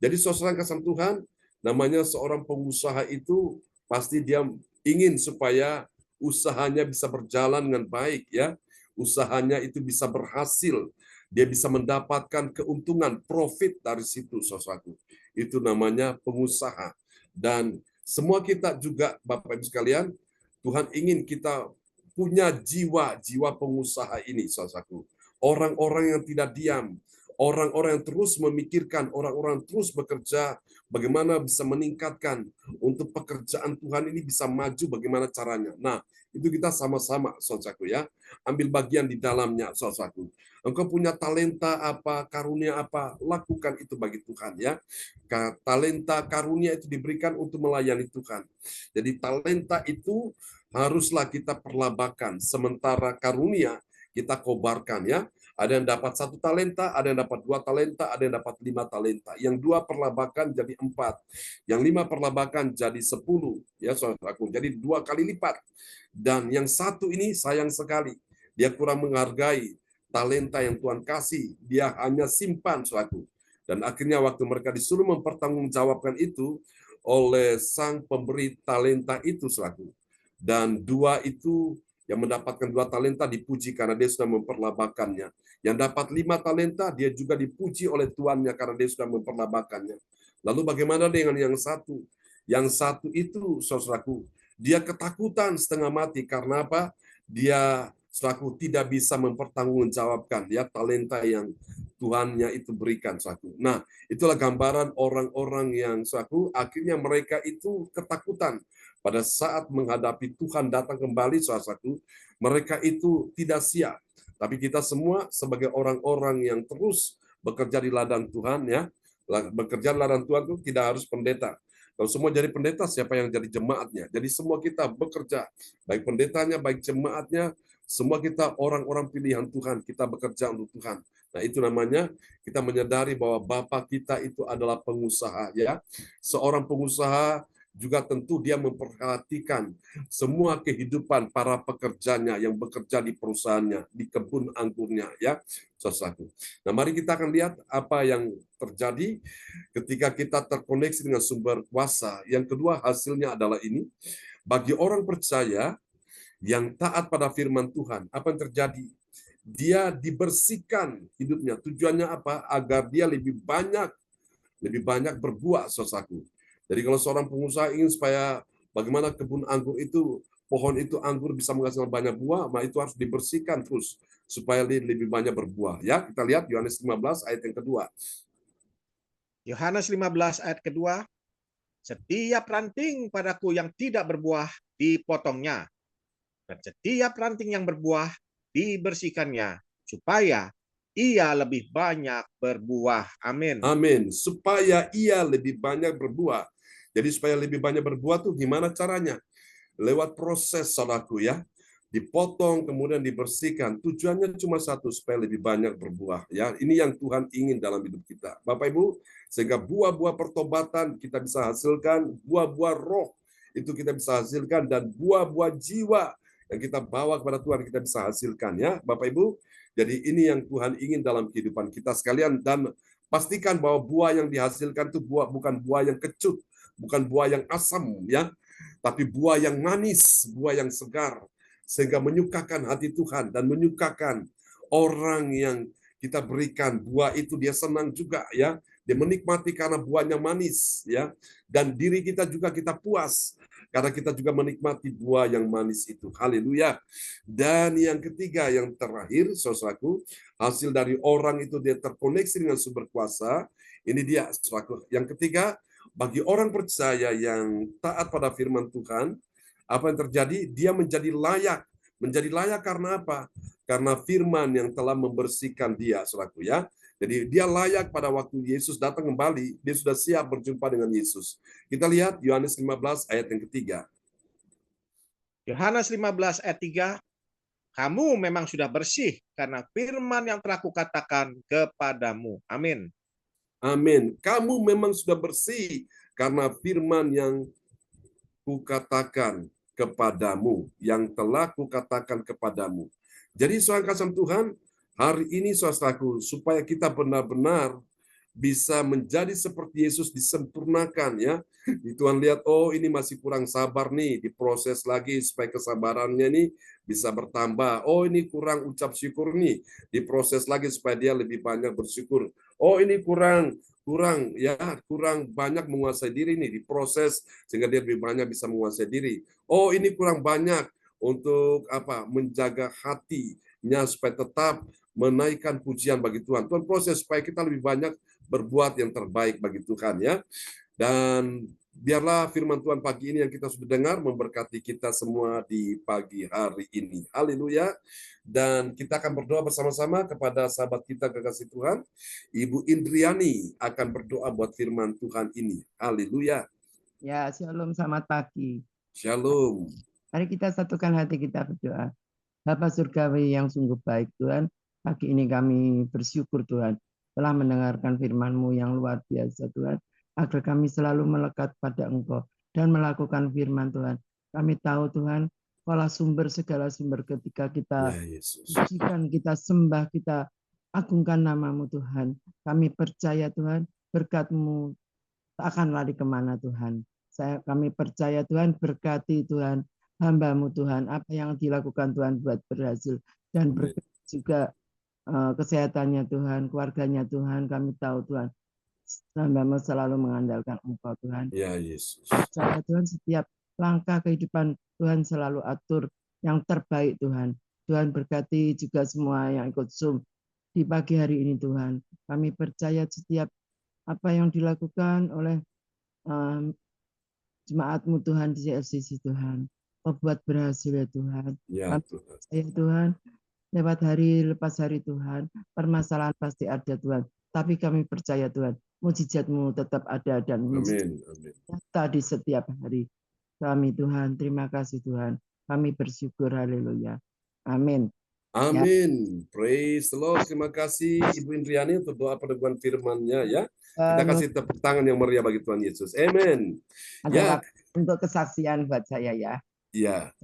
Jadi saudara kasih Tuhan, namanya seorang pengusaha itu pasti dia ingin supaya usahanya bisa berjalan dengan baik ya. Usahanya itu bisa berhasil. Dia bisa mendapatkan keuntungan, profit dari situ, saudaraku. Itu namanya pengusaha. Dan semua kita juga, Bapak Ibu sekalian, Tuhan ingin kita punya jiwa pengusaha ini, saudaraku. Orang-orang yang tidak diam, orang-orang yang terus memikirkan, orang-orang terus bekerja, bagaimana bisa meningkatkan untuk pekerjaan Tuhan ini bisa maju, bagaimana caranya. Nah, itu kita sama-sama, saudaraku ya, ambil bagian di dalamnya, saudaraku. Engkau punya talenta apa, karunia apa, lakukan itu bagi Tuhan ya. Talenta karunia itu diberikan untuk melayani Tuhan. Jadi talenta itu haruslah kita perlabakan, sementara karunia kita kobarkan ya. Ada yang dapat 1 talenta, ada yang dapat 2 talenta, ada yang dapat 5 talenta. Yang 2 perlabakan jadi 4. Yang 5 perlabakan jadi 10. Ya, saudaraku. Jadi 2 kali lipat. Dan yang 1 ini sayang sekali. Dia kurang menghargai talenta yang Tuhan kasih. Dia hanya simpan, saudaraku. Dan akhirnya waktu mereka disuruh mempertanggungjawabkan itu oleh sang pemberi talenta itu, saudaraku. Dan 2 itu yang mendapatkan 2 talenta dipuji karena dia sudah memperlabakannya. Yang dapat 5 talenta, dia juga dipuji oleh tuannya karena dia sudah memperlabakannya. Lalu bagaimana dengan yang 1? Yang 1 itu, saudaraku, dia ketakutan setengah mati. Karena apa? Dia, saudaraku, tidak bisa mempertanggungjawabkan ya talenta yang Tuhannya itu berikan, saudaraku. Nah, itulah gambaran orang-orang yang, saudaraku, akhirnya mereka itu ketakutan. Pada saat menghadapi Tuhan datang kembali, saudaraku, mereka itu tidak siap. Tapi kita semua sebagai orang-orang yang terus bekerja di ladang Tuhan, ya, bekerja di ladang Tuhan itu tidak harus pendeta. Kalau semua jadi pendeta, siapa yang jadi jemaatnya? Jadi semua kita bekerja, baik pendetanya, baik jemaatnya, semua kita orang-orang pilihan Tuhan, kita bekerja untuk Tuhan. Nah, itu namanya kita menyadari bahwa Bapa kita itu adalah pengusaha, ya. Seorang pengusaha juga tentu dia memperhatikan semua kehidupan para pekerjanya yang bekerja di perusahaannya, di kebun anggurnya, ya, saudaraku. Nah, mari kita akan lihat apa yang terjadi ketika kita terkoneksi dengan sumber kuasa. Yang kedua hasilnya adalah ini, bagi orang percaya yang taat pada firman Tuhan, apa yang terjadi? Dia dibersihkan hidupnya. Tujuannya apa? Agar dia lebih banyak berbuah, saudaraku. Jadi kalau seorang pengusaha ingin supaya bagaimana kebun anggur itu, pohon itu anggur bisa menghasilkan banyak buah, maka itu harus dibersihkan terus supaya lebih banyak berbuah. Ya, kita lihat Yohanes 15 ayat yang kedua. Yohanes 15 ayat kedua, setiap ranting padaku yang tidak berbuah dipotongnya, dan setiap ranting yang berbuah dibersihkannya, supaya ia lebih banyak berbuah. Amin. Amin. Supaya ia lebih banyak berbuah. Jadi supaya lebih banyak berbuah tuh gimana caranya? Lewat proses, saudaraku ya. Dipotong, kemudian dibersihkan. Tujuannya cuma satu, supaya lebih banyak berbuah. Ya, ini yang Tuhan ingin dalam hidup kita. Bapak Ibu, sehingga buah-buah pertobatan kita bisa hasilkan, buah-buah roh itu kita bisa hasilkan, dan buah-buah jiwa yang kita bawa kepada Tuhan kita bisa hasilkan ya Bapak Ibu. Jadi ini yang Tuhan ingin dalam kehidupan kita sekalian, dan pastikan bahwa buah yang dihasilkan itu bukan buah yang kecut, bukan buah yang asam ya, tapi buah yang manis, buah yang segar, sehingga menyukakan hati Tuhan dan menyukakan orang yang kita berikan buah itu. Dia senang juga ya, dia menikmati karena buahnya manis ya, dan diri kita juga kita puas karena kita juga menikmati buah yang manis itu. Haleluya. Dan yang ketiga, yang terakhir, saudaraku, hasil dari orang itu dia terkoneksi dengan sumber kuasa. Ini dia, saudaraku. Yang ketiga, bagi orang percaya yang taat pada firman Tuhan, apa yang terjadi? Dia menjadi layak. Menjadi layak karena apa? Karena firman yang telah membersihkan dia, saudaraku ya. Jadi dia layak pada waktu Yesus datang kembali, dia sudah siap berjumpa dengan Yesus. Kita lihat Yohanes 15 ayat yang ketiga. Yohanes 15 ayat 3, kamu memang sudah bersih karena firman yang telah kukatakan kepadamu. Amin. Amin. Kamu memang sudah bersih karena firman yang kukatakan kepadamu, yang telah kukatakan kepadamu. Jadi saudara kasih Tuhan, hari ini saudaraku, supaya kita benar-benar bisa menjadi seperti Yesus disempurnakan ya. Tuhan lihat, oh ini masih kurang sabar nih, diproses lagi supaya kesabarannya nih bisa bertambah. Oh ini kurang ucap syukur nih, diproses lagi supaya dia lebih banyak bersyukur. Oh ini kurang banyak menguasai diri nih, diproses sehingga dia lebih banyak bisa menguasai diri. Oh ini kurang banyak untuk menjaga hatinya supaya tetap menaikkan pujian bagi Tuhan. Tuhan proses supaya kita lebih banyak berbuat yang terbaik bagi Tuhan ya. Dan biarlah firman Tuhan pagi ini yang kita sudah dengar memberkati kita semua di pagi hari ini. Haleluya. Dan kita akan berdoa bersama-sama kepada sahabat kita kekasih Tuhan. Ibu Indriani akan berdoa buat firman Tuhan ini. Haleluya. Ya, shalom, selamat pagi. Shalom. Mari kita satukan hati kita berdoa. Bapa Surgawi yang sungguh baik Tuhan, pagi ini kami bersyukur Tuhan telah mendengarkan firman-Mu yang luar biasa Tuhan, agar kami selalu melekat pada Engkau dan melakukan firman Tuhan. Kami tahu Tuhan, Kaulah sumber segala sumber ketika kita pujikan, kita sembah, kita agungkan nama-Mu Tuhan. Kami percaya Tuhan, berkat-Mu tak akan lari kemana Tuhan. Kami percaya Tuhan, berkati Tuhan, hamba-Mu Tuhan, apa yang dilakukan Tuhan buat berhasil, dan berkati juga kesehatannya Tuhan, keluarganya Tuhan. Kami tahu Tuhan, hamba-Mu selalu mengandalkan Engkau Tuhan. Ya Yesus. Percaya Tuhan, setiap langkah kehidupan Tuhan selalu atur yang terbaik Tuhan. Tuhan berkati juga semua yang ikut Zoom di pagi hari ini Tuhan. Kami percaya setiap apa yang dilakukan oleh jemaat-Mu Tuhan di CFCC Tuhan, Kau buat berhasil ya Tuhan. Ya Tuhan. Ya Tuhan, lewat hari lepas hari Tuhan, permasalahan pasti ada Tuhan. Tapi kami percaya Tuhan, mujizat-Mu tetap ada dan nyata di setiap hari. Kami Tuhan, terima kasih Tuhan. Kami bersyukur, haleluya. Amin. Amin. Ya. Praise the Lord. Terima kasih Ibu Indriani untuk doa peneguhan firman-Nya ya. Kita kasih tepuk tangan yang meriah bagi Tuhan Yesus. Amin. Ya. Untuk kesaksian buat saya ya. Ya.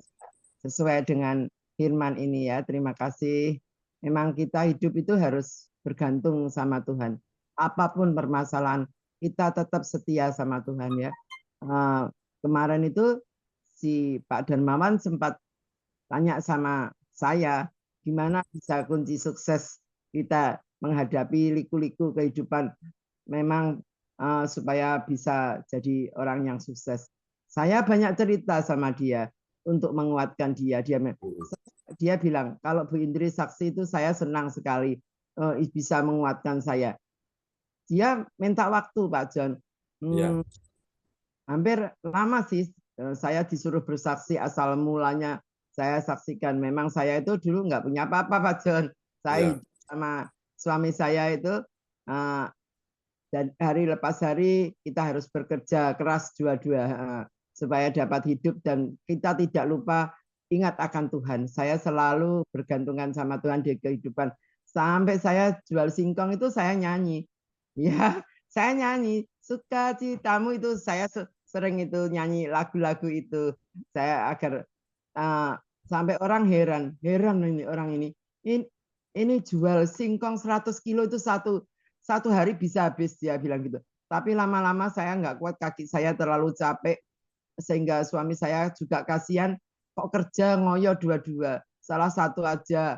Sesuai dengan firman ini ya. Terima kasih. Memang kita hidup itu harus bergantung sama Tuhan. Apapun permasalahan, kita tetap setia sama Tuhan ya. Kemarin itu si Pak Darmawan sempat tanya sama saya, gimana bisa kunci sukses kita menghadapi liku-liku kehidupan memang supaya bisa jadi orang yang sukses. Saya banyak cerita sama dia untuk menguatkan dia. Dia bilang, kalau Bu Indri saksi itu saya senang sekali bisa menguatkan saya. Dia minta waktu Pak John. Hampir lama sih saya disuruh bersaksi, asal mulanya saya saksikan. Memang saya itu dulu nggak punya apa-apa Pak John. Saya sama suami saya itu dan hari lepas hari kita harus bekerja keras dua-dua supaya dapat hidup, dan kita tidak lupa ingat akan Tuhan. Saya selalu bergantungan sama Tuhan di kehidupan. Sampai saya jual singkong itu saya nyanyi. Ya, saya nyanyi. Sukacitamu itu saya sering itu nyanyi lagu-lagu itu. Saya agar sampai orang heran ini orang ini. Ini jual singkong 100 kilo itu satu hari bisa habis, dia bilang gitu. Tapi lama-lama saya nggak kuat, kaki saya terlalu capek, sehingga suami saya juga kasihan, kok kerja ngoyo dua-dua. Salah satu aja,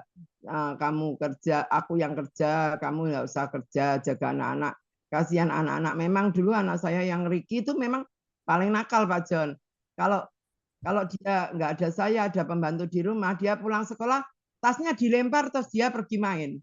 kamu kerja, aku yang kerja, kamu nggak usah kerja, jaga anak-anak. Kasihan anak-anak. Memang dulu anak saya yang Ricky itu memang paling nakal, Pak John. Kalau dia nggak ada saya, ada pembantu di rumah, dia pulang sekolah, tasnya dilempar, terus dia pergi main.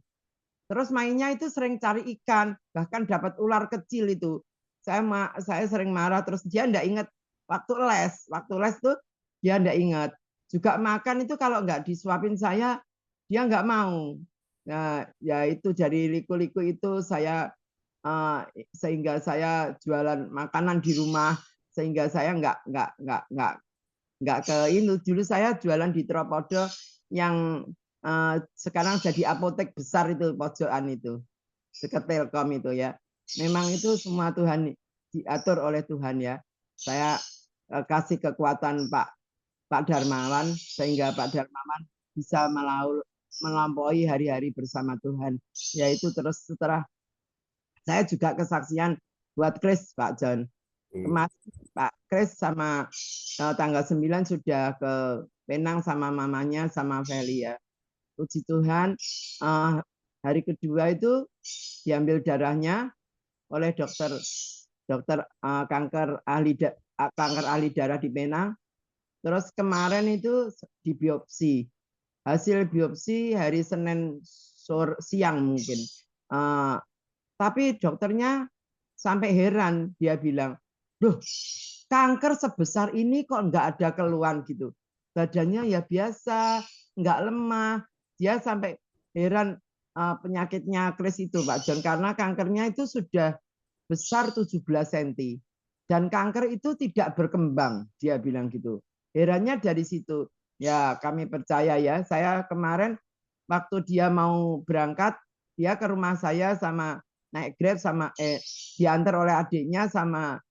Terus mainnya itu sering cari ikan, bahkan dapat ular kecil itu. Saya sering marah, terus dia enggak ingat waktu les tuh dia enggak ingat. Juga makan itu kalau enggak disuapin saya, dia enggak mau. Nah, ya itu dari liku-liku itu saya sehingga saya jualan makanan di rumah, sehingga saya enggak ke ini. Dulu saya jualan di Tropodo yang sekarang jadi apotek besar itu, pojokan itu, dekat Telkom itu ya. Memang itu semua Tuhan, diatur oleh Tuhan ya. Saya kasih kekuatan Pak Darmawan, sehingga Pak Darmawan bisa melampaui hari-hari bersama Tuhan. Yaitu terus setelah saya juga kesaksian buat Chris, Pak John. Kemarin Pak Chris sama tanggal 9 sudah ke Penang sama mamanya sama Feli ya. Puji Tuhan, hari kedua itu diambil darahnya oleh dokter kanker ahli darah di Penang. Terus kemarin itu dibiopsi. Hasil biopsi hari Senin siang mungkin. Tapi dokternya sampai heran, dia bilang, "Duh, kanker sebesar ini kok nggak ada keluhan gitu. Badannya ya biasa, nggak lemah." Dia sampai heran penyakitnya Chris itu, Pak John, karena kankernya itu sudah besar 17 cm. Dan kanker itu tidak berkembang, dia bilang gitu. Herannya dari situ. Ya, kami percaya ya. Saya kemarin waktu dia mau berangkat, dia ke rumah saya sama naik Grab sama diantar oleh adiknya sama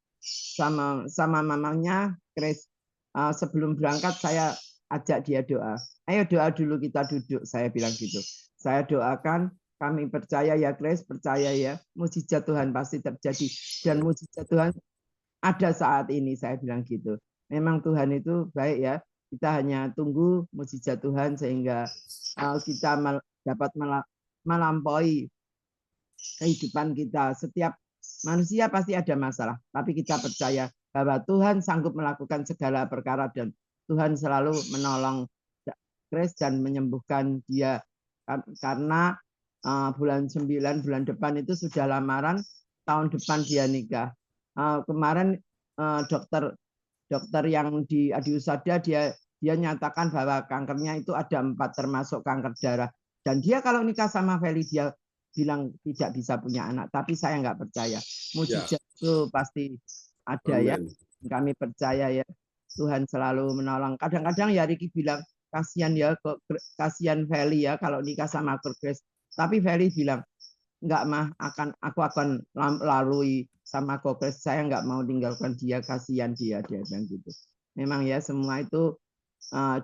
mamanya Chris. Sebelum berangkat saya ajak dia doa. Ayo doa dulu, kita duduk, saya bilang gitu. Saya doakan, kami percaya ya Chris, percaya ya, mujizat Tuhan pasti terjadi. Dan mujizat Tuhan ada saat ini, saya bilang gitu. Memang Tuhan itu baik ya, kita hanya tunggu mujizat Tuhan sehingga kita dapat melampaui kehidupan kita. Setiap manusia pasti ada masalah, tapi kita percaya bahwa Tuhan sanggup melakukan segala perkara dan Tuhan selalu menolong Chris dan menyembuhkan dia, karena bulan 9 bulan depan itu sudah lamaran, tahun depan dia nikah. Kemarin dokter yang di Adi Usada dia nyatakan bahwa kankernya itu ada 4 termasuk kanker darah, dan dia kalau nikah sama Feli dia bilang tidak bisa punya anak, tapi saya nggak percaya. Mujizat itu pasti ada. Amen. Ya, kami percaya ya, Tuhan selalu menolong. Kadang-kadang ya Ricky bilang, kasihan ya, kasihan Feli ya kalau nikah sama Chris. Tapi Feli bilang, enggak mah, aku akan lalui sama Chris. Saya nggak mau tinggalkan dia, kasihan dia bilang gitu. Memang ya semua itu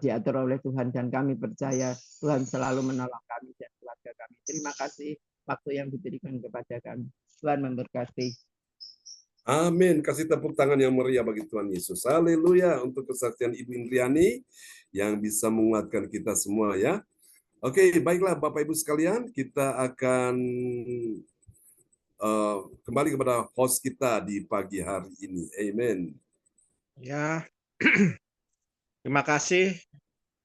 diatur oleh Tuhan dan kami percaya Tuhan selalu menolong kami dan keluarga kami. Terima kasih waktu yang diberikan kepada kami. Tuhan memberkati. Amin. Kasih tepuk tangan yang meriah bagi Tuhan Yesus. Haleluya untuk kesaksian Ibu Indriani yang bisa menguatkan kita semua ya. Oke, baiklah Bapak Ibu sekalian, kita akan kembali kepada host kita di pagi hari ini. Amin. Ya, terima kasih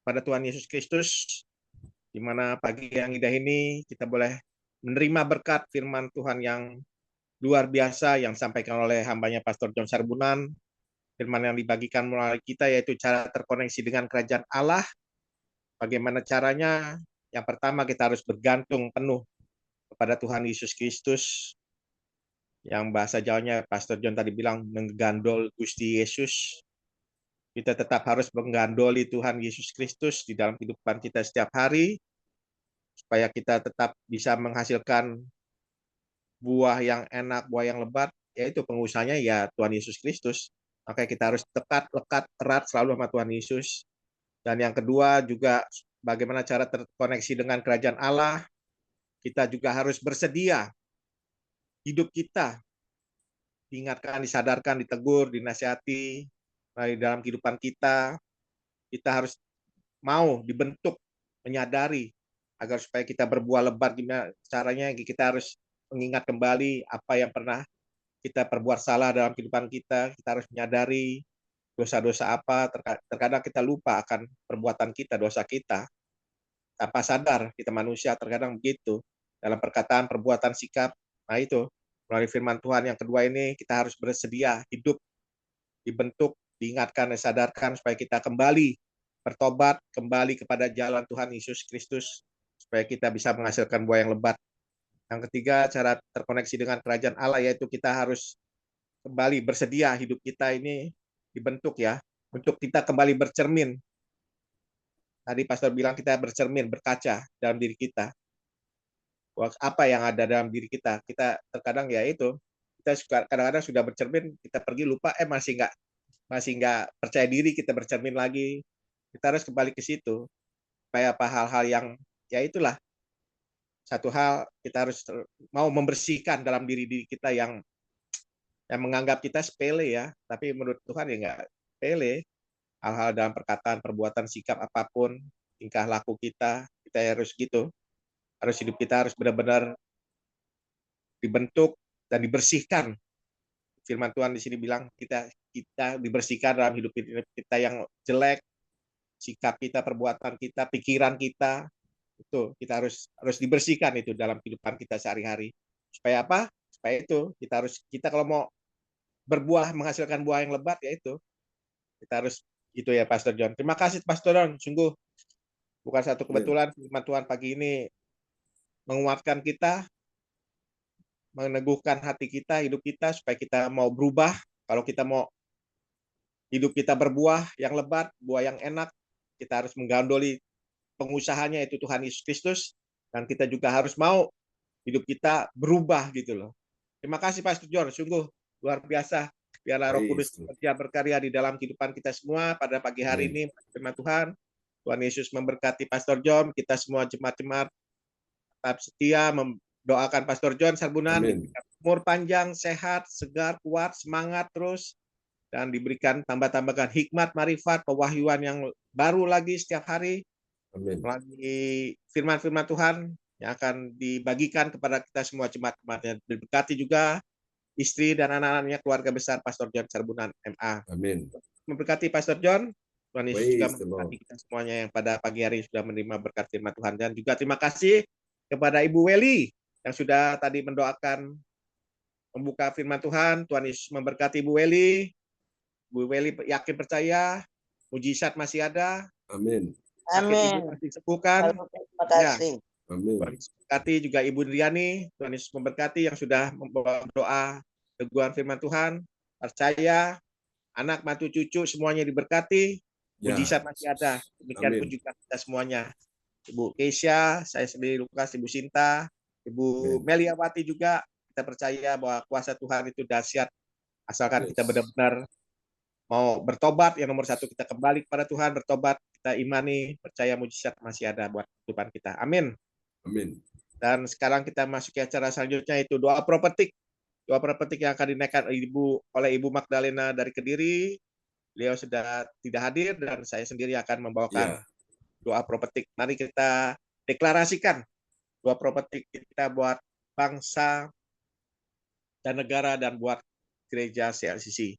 pada Tuhan Yesus Kristus, di mana pagi yang indah ini kita boleh menerima berkat firman Tuhan yang luar biasa yang disampaikan oleh hambanya Pastor John Sarbunan. Firman yang dibagikan melalui kita yaitu cara terkoneksi dengan kerajaan Allah. Bagaimana caranya? Yang pertama kita harus bergantung penuh kepada Tuhan Yesus Kristus. Yang bahasa Jawanya Pastor John tadi bilang menggandol Gusti Yesus. Kita tetap harus menggandoli Tuhan Yesus Kristus di dalam kehidupan kita setiap hari, supaya kita tetap bisa menghasilkan buah yang enak, buah yang lebat, yaitu pengusahanya ya Tuhan Yesus Kristus. Makanya kita harus dekat, lekat, erat selalu sama Tuhan Yesus. Dan yang kedua juga bagaimana cara terkoneksi dengan kerajaan Allah. Kita juga harus bersedia hidup kita diingatkan, disadarkan, ditegur, dinasihati di dalam kehidupan kita. Kita harus mau dibentuk, menyadari agar supaya kita berbuah lebat. Gimana caranya? Kita harus mengingat kembali apa yang pernah kita perbuat salah dalam kehidupan kita. Kita harus menyadari dosa-dosa apa. Terkadang kita lupa akan perbuatan kita, dosa kita. Tanpa sadar, kita manusia terkadang begitu. Dalam perkataan, perbuatan, sikap. Nah itu, melalui firman Tuhan yang kedua ini, kita harus bersedia hidup, dibentuk, diingatkan, disadarkan, supaya kita kembali bertobat, kembali kepada jalan Tuhan Yesus Kristus, supaya kita bisa menghasilkan buah yang lebat. Yang ketiga, cara terkoneksi dengan kerajaan Allah, yaitu kita harus kembali bersedia hidup kita ini dibentuk ya, untuk kita kembali bercermin. Tadi Pastor bilang kita bercermin, berkaca dalam diri kita. Apa yang ada dalam diri kita. Kita terkadang ya itu, kita kadang-kadang sudah bercermin, kita pergi lupa, masih nggak percaya diri, kita bercermin lagi. Kita harus kembali ke situ. Supaya apa hal-hal yang, ya itulah, satu hal kita harus mau membersihkan dalam diri kita yang menganggap kita sepele ya, tapi menurut Tuhan ya nggak sepele. Hal-hal dalam perkataan, perbuatan, sikap apapun, tingkah laku kita harus gitu. Harus hidup kita harus benar-benar dibentuk dan dibersihkan. Firman Tuhan di sini bilang kita dibersihkan dalam hidup kita yang jelek, sikap kita, perbuatan kita, pikiran kita, itu kita harus dibersihkan itu dalam kehidupan kita sehari-hari. Supaya apa? Supaya itu kita kalau mau berbuah, menghasilkan buah yang lebat, ya itu kita harus itu ya Pastor John. Terima kasih Pastor John, sungguh bukan satu kebetulan firman Tuhan pagi ini menguatkan kita, meneguhkan hati kita, hidup kita, supaya kita mau berubah. Kalau kita mau hidup kita berbuah yang lebat, buah yang enak, kita harus menggandoli pengusahanya, itu Tuhan Yesus Kristus, dan kita juga harus mau hidup kita berubah gitu loh. Terima kasih Pastor John, sungguh luar biasa. Biarlah Roh Kudus bekerja berkarya di dalam kehidupan kita semua pada pagi hari ini. Firman Tuhan, Tuhan Yesus memberkati Pastor John, kita semua jemaat-jemaat tetap setia mendoakan Pastor John Sarbunan, diberikan umur panjang, sehat, segar, kuat, semangat terus, dan diberikan tambah-tambahkan hikmat, marifat, pewahyuan yang baru lagi setiap hari. Melalui firman-firman Tuhan yang akan dibagikan kepada kita semua jemaat-jemaatnya. Diberkati juga istri dan anak-anaknya, keluarga besar Pastor John Sarbunan MA. Amin. Memberkati Pastor John. Tuhan Yesus juga memberkati kita semuanya yang pada pagi hari sudah menerima berkat firman Tuhan. Dan juga terima kasih kepada Ibu Weli yang sudah tadi mendoakan membuka firman Tuhan. Tuhan Yesus memberkati Ibu Weli. Ibu Weli yakin percaya, mujizat masih ada. Amin. Amin. Disembuhkan. Terima kasih. Ya. Amin. Tuhan Yesus memberkati juga Ibu Driani. Tuhan Yesus memberkati yang sudah membawa doa teguhan firman Tuhan. Percaya, anak, mantu, cucu semuanya diberkati. Mujizat masih ada. Demikian pun juga kita semuanya. Ibu Keisha, saya sendiri Lukas, Ibu Sinta, Ibu Meliawati juga. Kita percaya bahwa kuasa Tuhan itu dahsyat. Asalkan kita benar-benar mau bertobat, yang nomor satu kita kembali kepada Tuhan, bertobat, kita imani, percaya mujizat masih ada buat kehidupan kita. Amin. Amin. Dan sekarang kita masuk ke acara selanjutnya, itu doa propetik. Doa propetik yang akan dinaikkan oleh Ibu Magdalena dari Kediri. Beliau sudah tidak hadir dan saya sendiri akan membawakan doa propetik. Mari kita deklarasikan doa propetik kita buat bangsa dan negara dan buat gereja CLCC.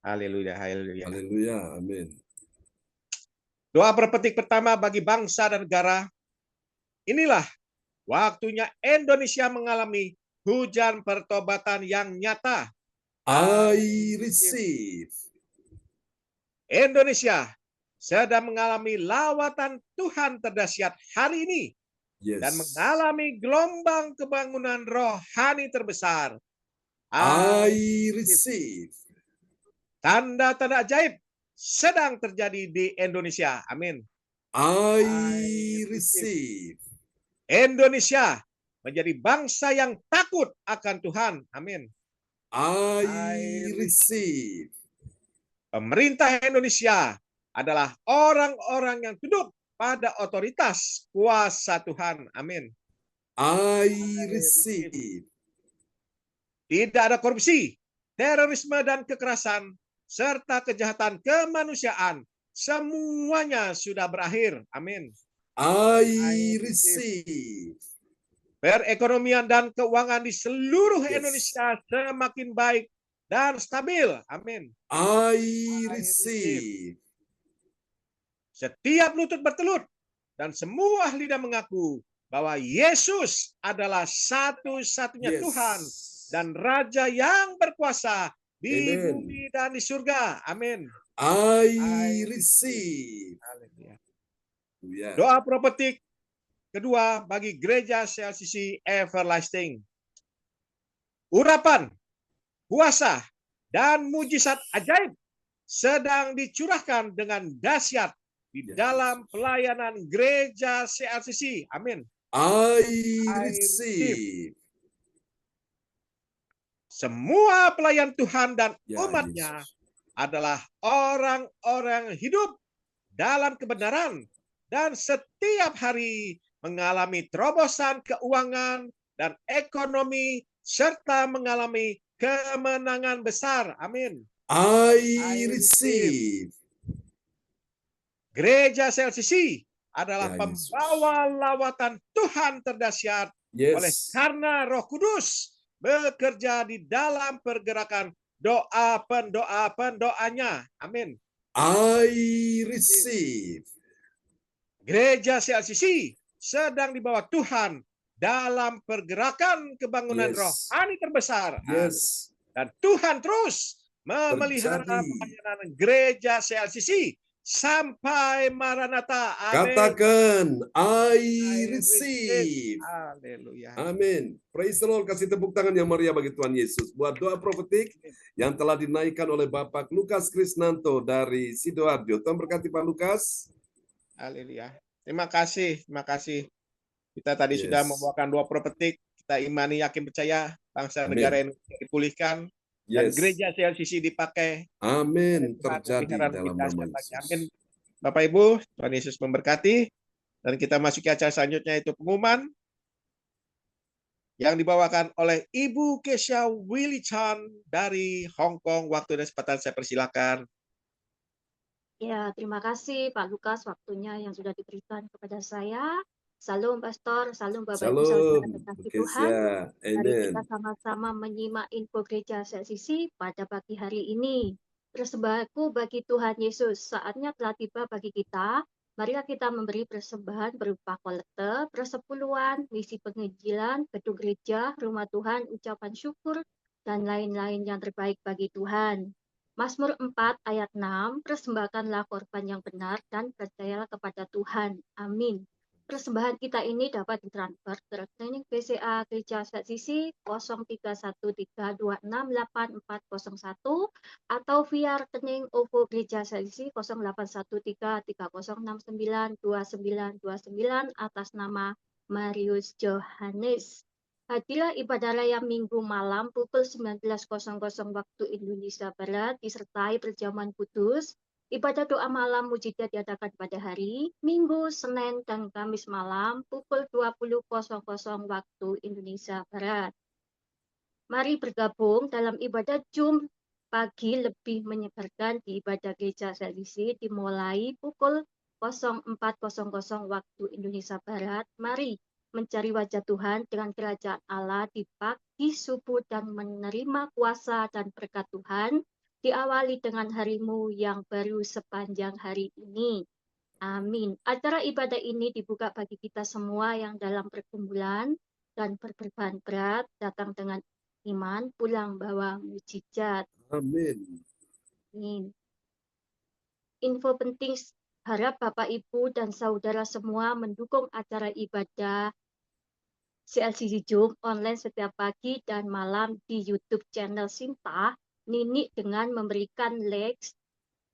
Haleluya, haleluya. Haleluya, amin. Doa propetik pertama bagi bangsa dan negara. Inilah waktunya Indonesia mengalami hujan pertobatan yang nyata. I receive. Indonesia sedang mengalami lawatan Tuhan terdahsyat hari ini. Dan mengalami gelombang kebangunan rohani terbesar. I receive. Tanda-tanda ajaib sedang terjadi di Indonesia. Amin. I receive. Indonesia menjadi bangsa yang takut akan Tuhan. Amin. I receive. Pemerintah Indonesia adalah orang-orang yang tunduk pada otoritas kuasa Tuhan. Amin. I receive. Tidak ada korupsi, terorisme dan kekerasan, serta kejahatan kemanusiaan. Semuanya sudah berakhir. Amin. I receive. Perekonomian dan keuangan di seluruh Yes. Indonesia semakin baik dan stabil. Amin. I receive. Setiap lutut bertelut dan semua lidah mengaku bahwa Yesus adalah satu-satunya Yes. Tuhan dan Raja yang berkuasa di Amen. bumi dan di surga. Amin. I receive. Haleluya. Ya. Doa profetik kedua bagi gereja CLCC Everlasting. Urapan, kuasa, dan mujizat ajaib sedang dicurahkan dengan dahsyat di Yes. dalam pelayanan gereja CLCC. Amin. I receive. Semua pelayan Tuhan dan Ya, umatnya Yesus. adalah orang-orang hidup dalam kebenaran dan setiap hari mengalami terobosan keuangan dan ekonomi serta mengalami kemenangan besar. Amin. I receive. Gereja CLCC adalah Ya, Yesus. pembawa lawatan Tuhan terdahsyat oleh Yes. karena Roh Kudus bekerja di dalam pergerakan pendoanya. Amin. I receive. Gereja CLCC sedang dibawa Tuhan dalam pergerakan kebangunan Yes. rohani terbesar. Yes. Dan Tuhan terus memelihara Terjadi. pelayanan gereja CLCC sampai Maranatha. Amin. Katakan I receive. Haleluya. Amin. Praise the Lord. Kasih tepuk tangan yang meriah bagi Tuhan Yesus. Buat doa profetik yang telah dinaikkan oleh Bapak Lukas Krisnanto dari Sidoarjo. Tuhan berkati Pak Lukas. Haleluya. Terima kasih. Kita tadi Yes. sudah membawakan doa profetik. Kita imani, yakin, percaya bangsa Amin. negara Indonesia dipulihkan dan Yes. gereja CLCC dipakai. Amin. Tuhan Terjadi pemeliharaan dalam kita nama sebagai. Yesus. Amin. Bapak Ibu, Tuhan Yesus memberkati. Dan kita masuki acara selanjutnya, yaitu pengumuman yang dibawakan oleh Ibu Kesha Willy Chan dari Hong Kong. Waktu dan kesempatan saya persilakan. Ya, terima kasih Pak Lukas waktunya yang sudah diberikan kepada saya. Salam Pastor, salam Bapak Ibu saudara Shalom. terkasih Oke, Tuhan. siap. Mari Amen. kita sama-sama menyimak info gereja CLCC pada pagi hari ini. Persembahanku bagi Tuhan Yesus, saatnya telah tiba bagi kita. Marilah kita memberi persembahan berupa kolekte, persepuluhan, misi penginjilan, gedung gereja, rumah Tuhan, ucapan syukur, dan lain-lain yang terbaik bagi Tuhan. Mazmur 4 ayat 6, persembahkanlah korban yang benar dan percayalah kepada Tuhan. Amin. Persembahan kita ini dapat ditransfer ke rekening BCA Gereja CLCC 0313268401 atau via rekening OVO Gereja CLCC 081330692929 atas nama Marius Johannes. Hadilah ibadah raya Minggu malam pukul 19.00 waktu Indonesia Barat disertai perjamuan kudus. Ibadah doa malam mujizat diadakan pada hari Minggu, Senin, dan Kamis malam pukul 20.00 waktu Indonesia Barat. Mari bergabung dalam ibadah Jum pagi lebih menyegarkan di ibadah gereja CLCC dimulai pukul 04.00 waktu Indonesia Barat. Mari mencari wajah Tuhan dengan kerajaan Allah di pagi subuh dan menerima kuasa dan berkat Tuhan. Diawali dengan harimu yang baru sepanjang hari ini. Amin. Acara ibadah ini dibuka bagi kita semua yang dalam pergumulan dan berbeban berat, datang dengan iman, pulang bawa mujizat. Amin. Amin. Info penting, harap Bapak, Ibu, dan saudara semua mendukung acara ibadah CLCC Jum online setiap pagi dan malam di YouTube channel Sinta Nini dengan memberikan like,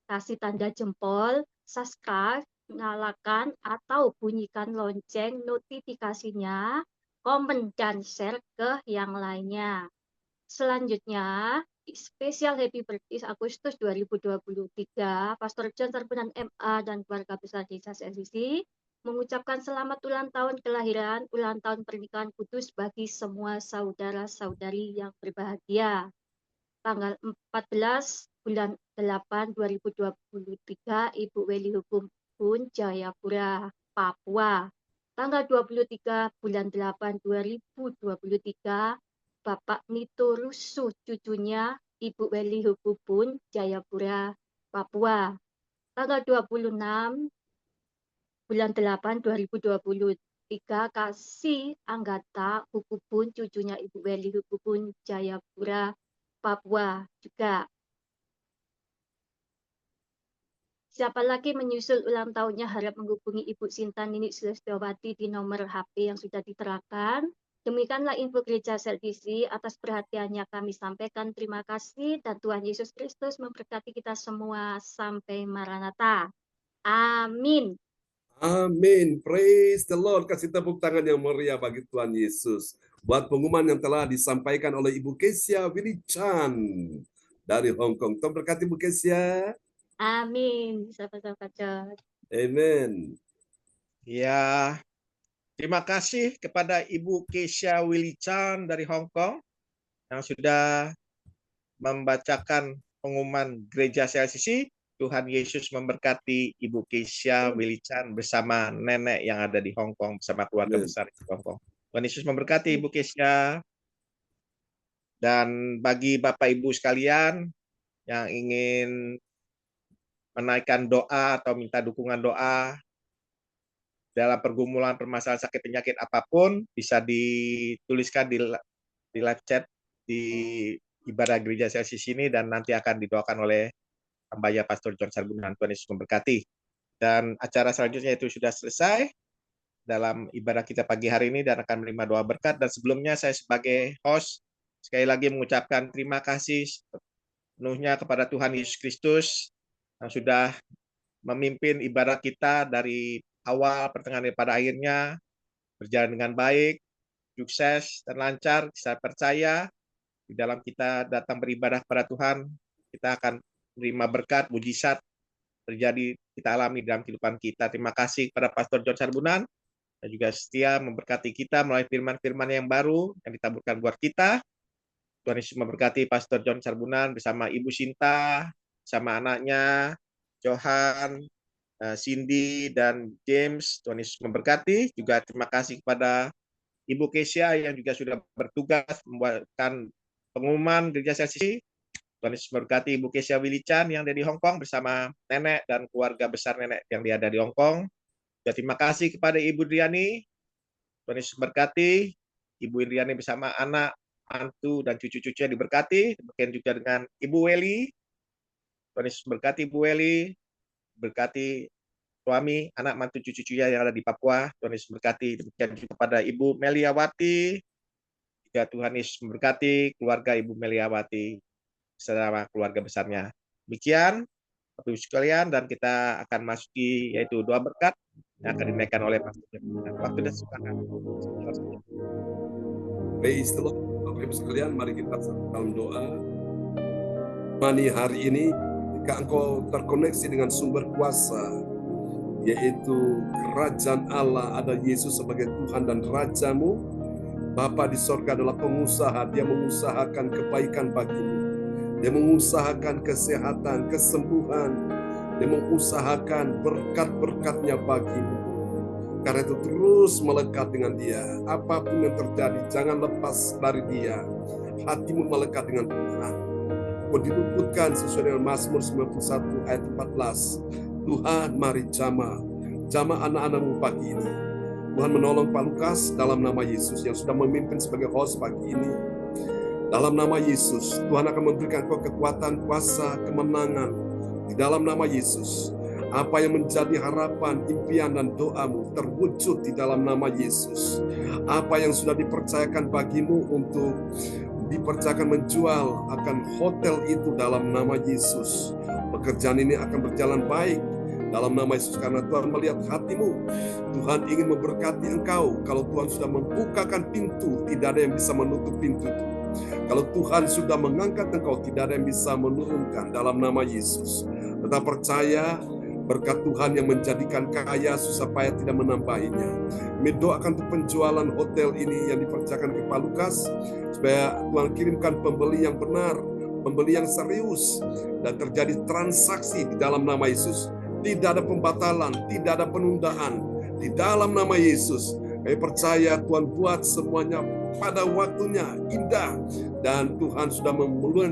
kasih tanda jempol, subscribe, nyalakan atau bunyikan lonceng notifikasinya, komen dan share ke yang lainnya. Selanjutnya, spesial Happy Birthday Agustus 2023, Pastor John Sarbunan MA dan keluarga besar Desa CLCC mengucapkan selamat ulang tahun kelahiran, ulang tahun pernikahan kudus bagi semua saudara-saudari yang berbahagia. Tanggal 14 bulan 8 2023, Ibu Weli Hukum Pun Jayapura, Papua. Tanggal 23 bulan 8 2023, Bapak Nito Rusuh cucunya Ibu Weli Hukubun Jayapura, Papua. Tanggal 26 bulan 8 2023, Kasih Anggata Hukubun cucunya Ibu Weli Hukubun Jayapura, Papua juga. Siapa lagi menyusul ulang tahunnya harap menghubungi Ibu Sinta Nini Sulistiyowati di nomor HP yang sudah diterapkan. Demikianlah info Gereja CLCC. Atas perhatiannya kami sampaikan terima kasih dan Tuhan Yesus Kristus memberkati kita semua sampai Maranatha. Amin. Amin. Praise the Lord. Kasih tepuk tangan yang meriah bagi Tuhan Yesus. Buat pengumuman yang telah disampaikan oleh Ibu Kesia Willy Chan dari Hong Kong. Tuhan berkati Ibu Kesia. Amin. Sahabat-sahabat John. Amen. Ya, terima kasih kepada Ibu Kesia Willy Chan dari Hong Kong yang sudah membacakan pengumuman Gereja CLCC. Tuhan Yesus memberkati Ibu Kesia Willy Chan bersama nenek yang ada di Hong Kong, bersama keluarga besar di Hong Kong. Tuhan Yesus memberkati Ibu Kesia. Dan bagi Bapak Ibu sekalian yang ingin menaikkan doa atau minta dukungan doa dalam pergumulan permasalahan sakit penyakit apapun, bisa dituliskan di live chat di ibadah gereja CLCC ini dan nanti akan didoakan oleh hamba Pastor John Sarbunan. Tuhan Yesus memberkati. Dan acara selanjutnya itu sudah selesai dalam ibadah kita pagi hari ini dan akan menerima doa berkat. Dan sebelumnya saya sebagai host sekali lagi mengucapkan terima kasih penuhnya kepada Tuhan Yesus Kristus yang sudah memimpin ibadah kita dari awal, pertengahan, pada akhirnya berjalan dengan baik, sukses, dan lancar. Saya percaya di dalam kita datang beribadah kepada Tuhan, kita akan menerima berkat, mujizat terjadi, kita alami dalam kehidupan kita. Terima kasih kepada Pastor John Sarbunan, dan juga setia memberkati kita melalui firman-firman yang baru yang ditaburkan buat kita. Tuhan Yesus memberkati Pastor John Sarbunan bersama Ibu Sinta, sama anaknya, Johan, Cindy, dan James. Tuhan Yesus memberkati. Juga terima kasih kepada Ibu Kesia yang juga sudah bertugas membuatkan pengumuman Gereja CLCC. Tuhan Yesus memberkati Ibu Kesia Willy Chan yang ada di Hong Kong bersama nenek dan keluarga besar nenek yang ada di Hong Kong. Juga terima kasih kepada Ibu Driani. Tuhan Yesus memberkati. Ibu Driani bersama anak, mantu, dan cucu-cucunya diberkati. Demikian juga dengan Ibu Weli. Tuhan Yesus berkati Ibu Weli, berkati suami, anak, mantu, cucu-cucunya yang ada di Papua. Tuhan Yesus berkati. Demikian juga kepada Ibu Meliawati. Juga Tuhan Yesus memberkati keluarga Ibu Meliawati bersama keluarga besarnya. Demikian, Bapak Ibu sekalian, dan kita akan masuki yaitu doa berkat yang akan dinaikkan oleh Pastor. Waktu dan silakan. Praise the Lord. Bapak Ibu sekalian, mari kita dalam doa. Mani hari ini, jika engkau terkoneksi dengan sumber kuasa, yaitu kerajaan Allah, ada Yesus sebagai Tuhan dan Rajamu. Bapa di sorga adalah pengusaha, dia mengusahakan kebaikan bagimu. Dia mengusahakan kesehatan, kesembuhan. Dia mengusahakan berkat-berkatnya bagimu. Karena itu terus melekat dengan dia. Apapun yang terjadi, jangan lepas dari dia. Hatimu melekat dengan Tuhan. Kau diluputkan sesuai dengan Mazmur 91 ayat 14. Tuhan mari jamah anak-anakmu pagi ini. Tuhan menolong Pak Lukas dalam nama Yesus yang sudah memimpin sebagai host pagi ini. Dalam nama Yesus, Tuhan akan memberikan kau kekuatan, kuasa, kemenangan. Di dalam nama Yesus, apa yang menjadi harapan, impian, dan doamu terwujud di dalam nama Yesus. Apa yang sudah dipercayakan bagimu untuk dipercayakan menjual akan hotel itu dalam nama Yesus. Pekerjaan ini akan berjalan baik dalam nama Yesus karena Tuhan melihat hatimu. Tuhan ingin memberkati engkau. Kalau Tuhan sudah membukakan pintu, tidak ada yang bisa menutup pintu itu. Kalau Tuhan sudah mengangkat engkau, tidak ada yang bisa menurunkan dalam nama Yesus. Tetap percaya berkat Tuhan yang menjadikan kaya susah payah tidak menambahinya. Kami doakan untuk penjualan hotel ini yang dipercayakan ke Pak Lukas, supaya Tuhan kirimkan pembeli yang benar, pembeli yang serius, dan terjadi transaksi di dalam nama Yesus. Tidak ada pembatalan, tidak ada penundaan. Di dalam nama Yesus, kami percaya Tuhan buat semuanya pada waktunya indah, dan Tuhan sudah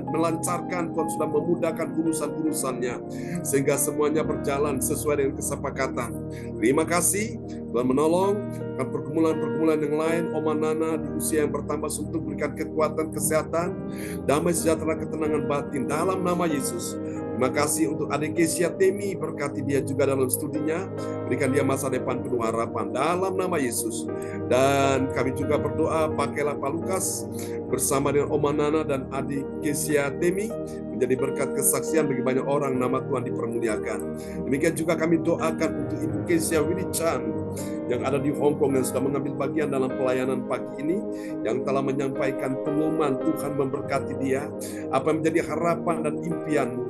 melancarkan, Tuhan sudah memudahkan urusan-urusannya, sehingga semuanya berjalan sesuai dengan kesepakatan. Terima kasih Tuhan menolong pergumulan-pergumulan yang lain. Oma Nana di usia yang bertambah untuk berikan kekuatan, kesehatan, damai sejahtera, ketenangan batin dalam nama Yesus. Terima kasih untuk adik Kesia Temi, berkati dia juga dalam studinya, berikan dia masa depan penuh harapan dalam nama Yesus. Dan kami juga berdoa, pakailah Pak Lukas bersama dengan Oma Nana dan adik Kesia Temi menjadi berkat kesaksian bagi banyak orang, nama Tuhan dipermuliakan. Demikian juga kami doakan untuk Ibu Kesia Willy Chan yang ada di Hong Kong, yang sudah mengambil bagian dalam pelayanan pagi ini, yang telah menyampaikan pengumuman. Tuhan memberkati dia, apa yang menjadi harapan dan impianmu.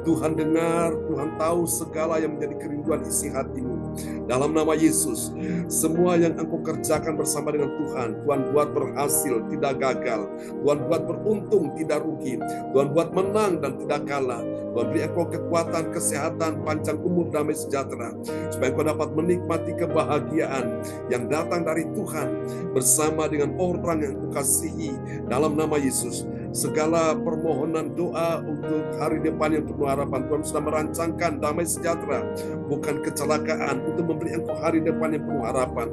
Tuhan dengar, Tuhan tahu segala yang menjadi kerinduan isi hatimu. Dalam nama Yesus, semua yang engkau kerjakan bersama dengan Tuhan, Tuhan buat berhasil, tidak gagal. Tuhan buat beruntung, tidak rugi. Tuhan buat menang dan tidak kalah. Tuhan beri engkau kekuatan, kesehatan, panjang umur, damai sejahtera, supaya engkau dapat menikmati kebahagiaan yang datang dari Tuhan bersama dengan orang yang engkau kasihi. Dalam nama Yesus, segala permohonan doa untuk hari depan yang penuh harapan, Tuhan sudah merancangkan damai sejahtera, bukan kecelakaan, untuk memberi engkau hari depan yang penuh harapan.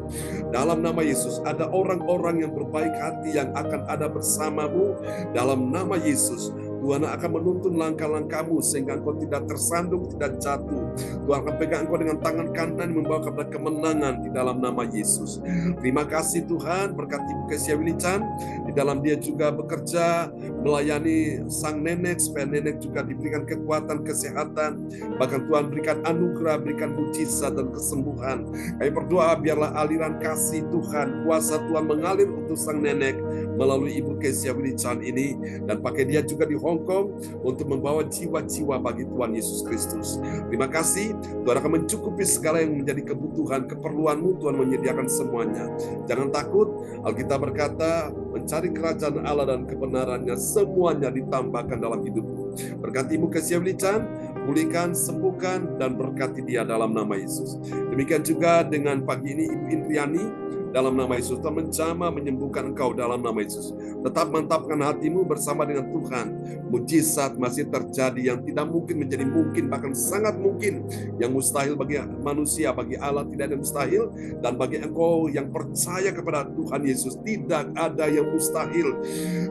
Dalam nama Yesus, ada orang-orang yang berbaik hati yang akan ada bersamamu. Dalam nama Yesus, Tuhan akan menuntun langkah-langkahmu sehingga engkau tidak tersandung, tidak jatuh. Tuhan akan pegang engkau dengan tangan kanan, membawa kepada kemenangan di dalam nama Yesus. Terima kasih Tuhan, berkati Ibu Kesia Willy Chan, di dalam dia juga bekerja melayani sang nenek, supaya nenek juga diberikan kekuatan, kesehatan, bahkan Tuhan berikan anugerah, berikan mujizat dan kesembuhan. Kami berdoa biarlah aliran kasih Tuhan, kuasa Tuhan mengalir untuk sang nenek melalui Ibu Kesia Willy Chan ini, dan pakai dia juga di Hong Kong untuk membawa jiwa-jiwa bagi Tuhan Yesus Kristus. Terima kasih, Tuhan akan mencukupi segala yang menjadi kebutuhan, keperluanmu. Tuhan menyediakan semuanya. Jangan takut, Alkitab berkata, mencari kerajaan Allah dan kebenarannya, semuanya ditambahkan dalam hidupmu. Berkati Ibu Kesia Willy Chan, pulihkan, sembuhkan, dan berkati dia dalam nama Yesus. Demikian juga dengan pagi ini Ibu Indriani, dalam nama Yesus. Tuhan menjamah menyembuhkan engkau dalam nama Yesus. Tetap mantapkan hatimu bersama dengan Tuhan. Mujizat masih terjadi, yang tidak mungkin menjadi mungkin, bahkan sangat mungkin. Yang mustahil bagi manusia, bagi Allah tidak ada yang mustahil. Dan bagi engkau yang percaya kepada Tuhan Yesus, tidak ada yang mustahil.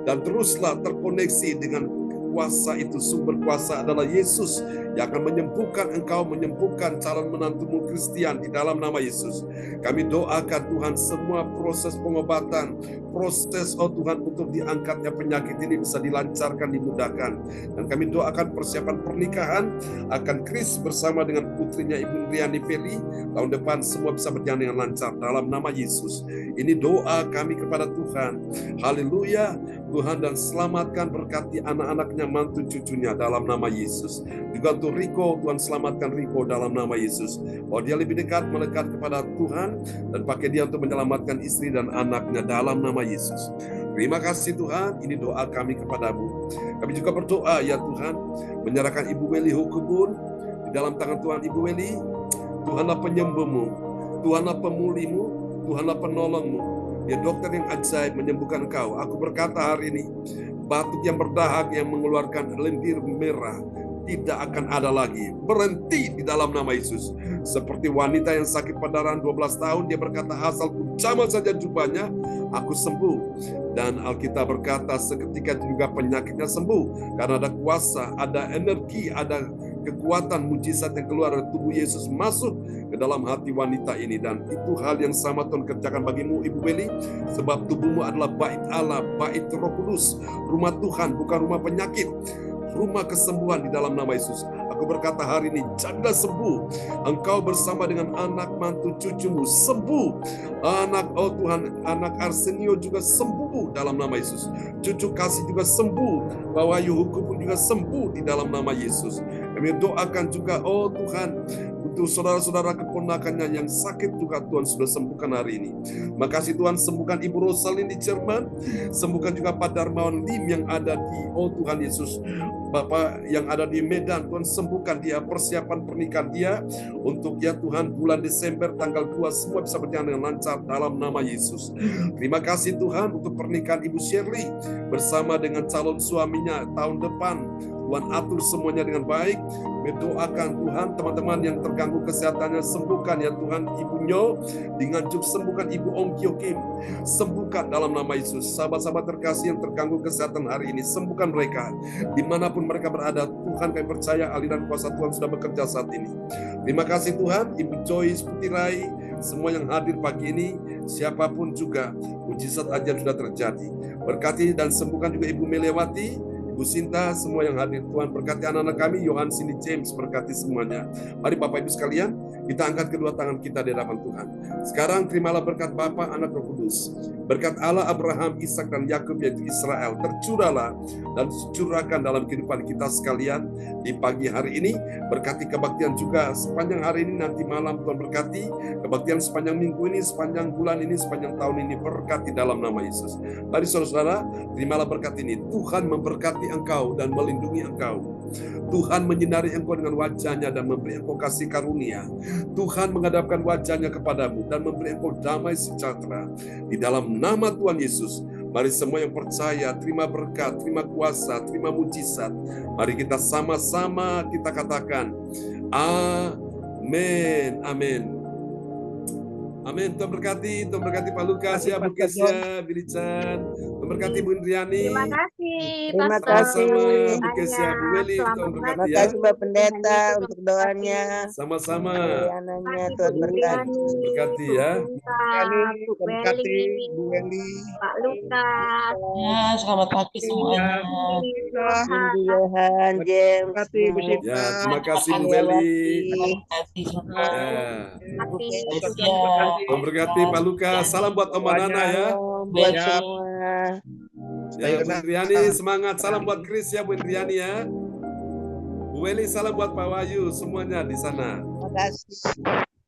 Dan teruslah terkoneksi dengan kuasa itu. Sumber kuasa adalah Yesus yang akan menyembuhkan engkau, menyembuhkan calon menantumu Kristian di dalam nama Yesus. Kami doakan Tuhan semua proses pengobatan, proses Tuhan untuk diangkatnya penyakit ini bisa dilancarkan, dimudahkan. Dan kami doakan persiapan pernikahan akan Kris bersama dengan putrinya Ibu Riani Feli. Tahun depan semua bisa berjalan dengan lancar dalam nama Yesus. Ini doa kami kepada Tuhan. Haleluya. Tuhan, dan selamatkan, berkati anak-anaknya, mantu cucunya dalam nama Yesus. Juga untuk Riko, Tuhan selamatkan Riko dalam nama Yesus. Bahwa dia lebih dekat, melekat kepada Tuhan, dan pakai dia untuk menyelamatkan istri dan anaknya dalam nama Yesus. Terima kasih Tuhan, ini doa kami kepadamu. Kami juga berdoa ya Tuhan, menyerahkan Ibu Weli Hukubun di dalam tangan Tuhan. Ibu Weli, Tuhanlah penyembuhmu, Tuhanlah pemulihmu, Tuhanlah penolongmu. Dia dokter yang ajaib menyembuhkan engkau. Aku berkata hari ini, batuk yang berdahak yang mengeluarkan lendir merah tidak akan ada lagi. Berhenti di dalam nama Yesus. Seperti wanita yang sakit perdarahan 12 tahun, dia berkata, asal ku jamah saja jubahnya, aku sembuh. Dan Alkitab berkata, seketika juga penyakitnya sembuh. Karena ada kuasa, ada energi, ada kekuatan mujizat yang keluar dari tubuh Yesus masuk ke dalam hati wanita ini. Dan itu hal yang sama Tuhan kerjakan bagimu Ibu Weli, sebab tubuhmu adalah bait Allah, bait Roh Kudus, rumah Tuhan, bukan rumah penyakit, rumah kesembuhan di dalam nama Yesus. Aku berkata hari ini, janda sembuh. Engkau bersama dengan anak mantu cucumu sembuh. Anak, oh Tuhan, anak Arsenio juga sembuh dalam nama Yesus. Cucu kasih juga sembuh. Wahyu Hukum pun juga sembuh di dalam nama Yesus. Kami doakan juga, oh Tuhan, untuk saudara-saudara keponakannya yang sakit juga Tuhan sudah sembuhkan hari ini. Makasih Tuhan, sembuhkan Ibu Rosalin di Jerman, sembuhkan juga Pak Darmawan Lim yang ada di, oh Tuhan Yesus, Bapak yang ada di Medan, Tuhan sembuhkan dia, persiapan pernikahan dia, untuk ya Tuhan bulan Desember tanggal 2 semua bisa berjalan dengan lancar dalam nama Yesus. Terima kasih Tuhan untuk pernikahan Ibu Shirley bersama dengan calon suaminya tahun depan. Tuhan atur semuanya dengan baik. Berdoakan Tuhan teman-teman yang terganggu kesehatannya, sembuhkan ya Tuhan Ibu Nyo, dengan juga sembuhkan Ibu Ong Kyo Kim, sembuhkan dalam nama Yesus. Sahabat-sahabat terkasih yang terganggu kesehatan hari ini, sembuhkan mereka dimanapun mereka berada. Tuhan, kami percaya aliran kuasa Tuhan sudah bekerja saat ini. Terima kasih Tuhan, Ibu Joyce Putirai, semua yang hadir pagi ini, siapapun juga, mujizat ajaib sudah terjadi. Berkati dan sembuhkan juga Ibu Melewati, Ibu Sinta, semua yang hadir. Tuhan berkati anak-anak kami, Yohan, Cindy, James, berkati semuanya. Mari Bapak Ibu sekalian, kita angkat kedua tangan kita di hadapan Tuhan. Sekarang terimalah berkat Bapa, Anak, Roh Kudus. Berkat Allah Abraham, Ishak dan Yakub yaitu Israel tercurahlah dan curahkan dalam kehidupan kita sekalian di pagi hari ini. Berkati kebaktian juga sepanjang hari ini, nanti malam Tuhan berkati kebaktian sepanjang minggu ini, sepanjang bulan ini, sepanjang tahun ini, berkati dalam nama Yesus. Mari saudara-saudara, terimalah berkat ini. Tuhan memberkati engkau dan melindungi engkau. Tuhan menyinari engkau dengan wajahnya dan memberi engkau kasih karunia. Tuhan menghadapkan wajahnya kepadamu dan memberi engkau damai sejahtera. Di dalam nama Tuhan Yesus, mari semua yang percaya, terima berkat, terima kuasa, terima mujizat. Mari kita sama-sama kita katakan, amin, amin. Amin. Tuhan berkati Pak Lukas, ya, Bu Kesia, Billy Chan. Tuhan berkati Bu Indriani. Terima kasih, Terima Pastor. kasih. Sama-sama Bu Kesia, Bu Weli. Tuhan Selamat berkati Terima ya. kasih Pak Pendeta untuk doanya, Sama-sama. pelayanannya. Terima Tuhan kasih, Bu berkati. Indriani, Berkati Bu ya. Sinta, Bu Berkati Weli, Bu Weli. Pak Lukas, Ya, selamat pagi semuanya. Cindy, Yohan, James, Berkati Bu semuanya. Sinta. Ya, terima kasih Bu Melewati. Weli. Terima kasih semua. Ya. Ibu Terima Kesia. Ya, Tuhan berkati Pak Lukas. Salam buat Om Nana ya. Salam buat Ya. semua. Ya, Bu Indriani semangat. Salam buat Chris ya, Bu Indriani ya. Bu Weli, salam buat Pak Wahyu semuanya di sana. Terima kasih.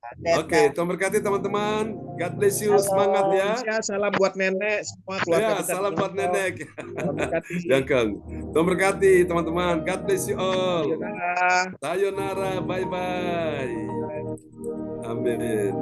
Pendeta. Oke, Tuhan berkati teman-teman. God bless you. Semangat ya. Ya, salam buat nenek semua keluarga Ya, kita. salam buat nenek. Tuhan berkati. Jangan. Tuhan berkati teman-teman. God bless you all. Sayonara. Sayonara. Bye-bye. Amin.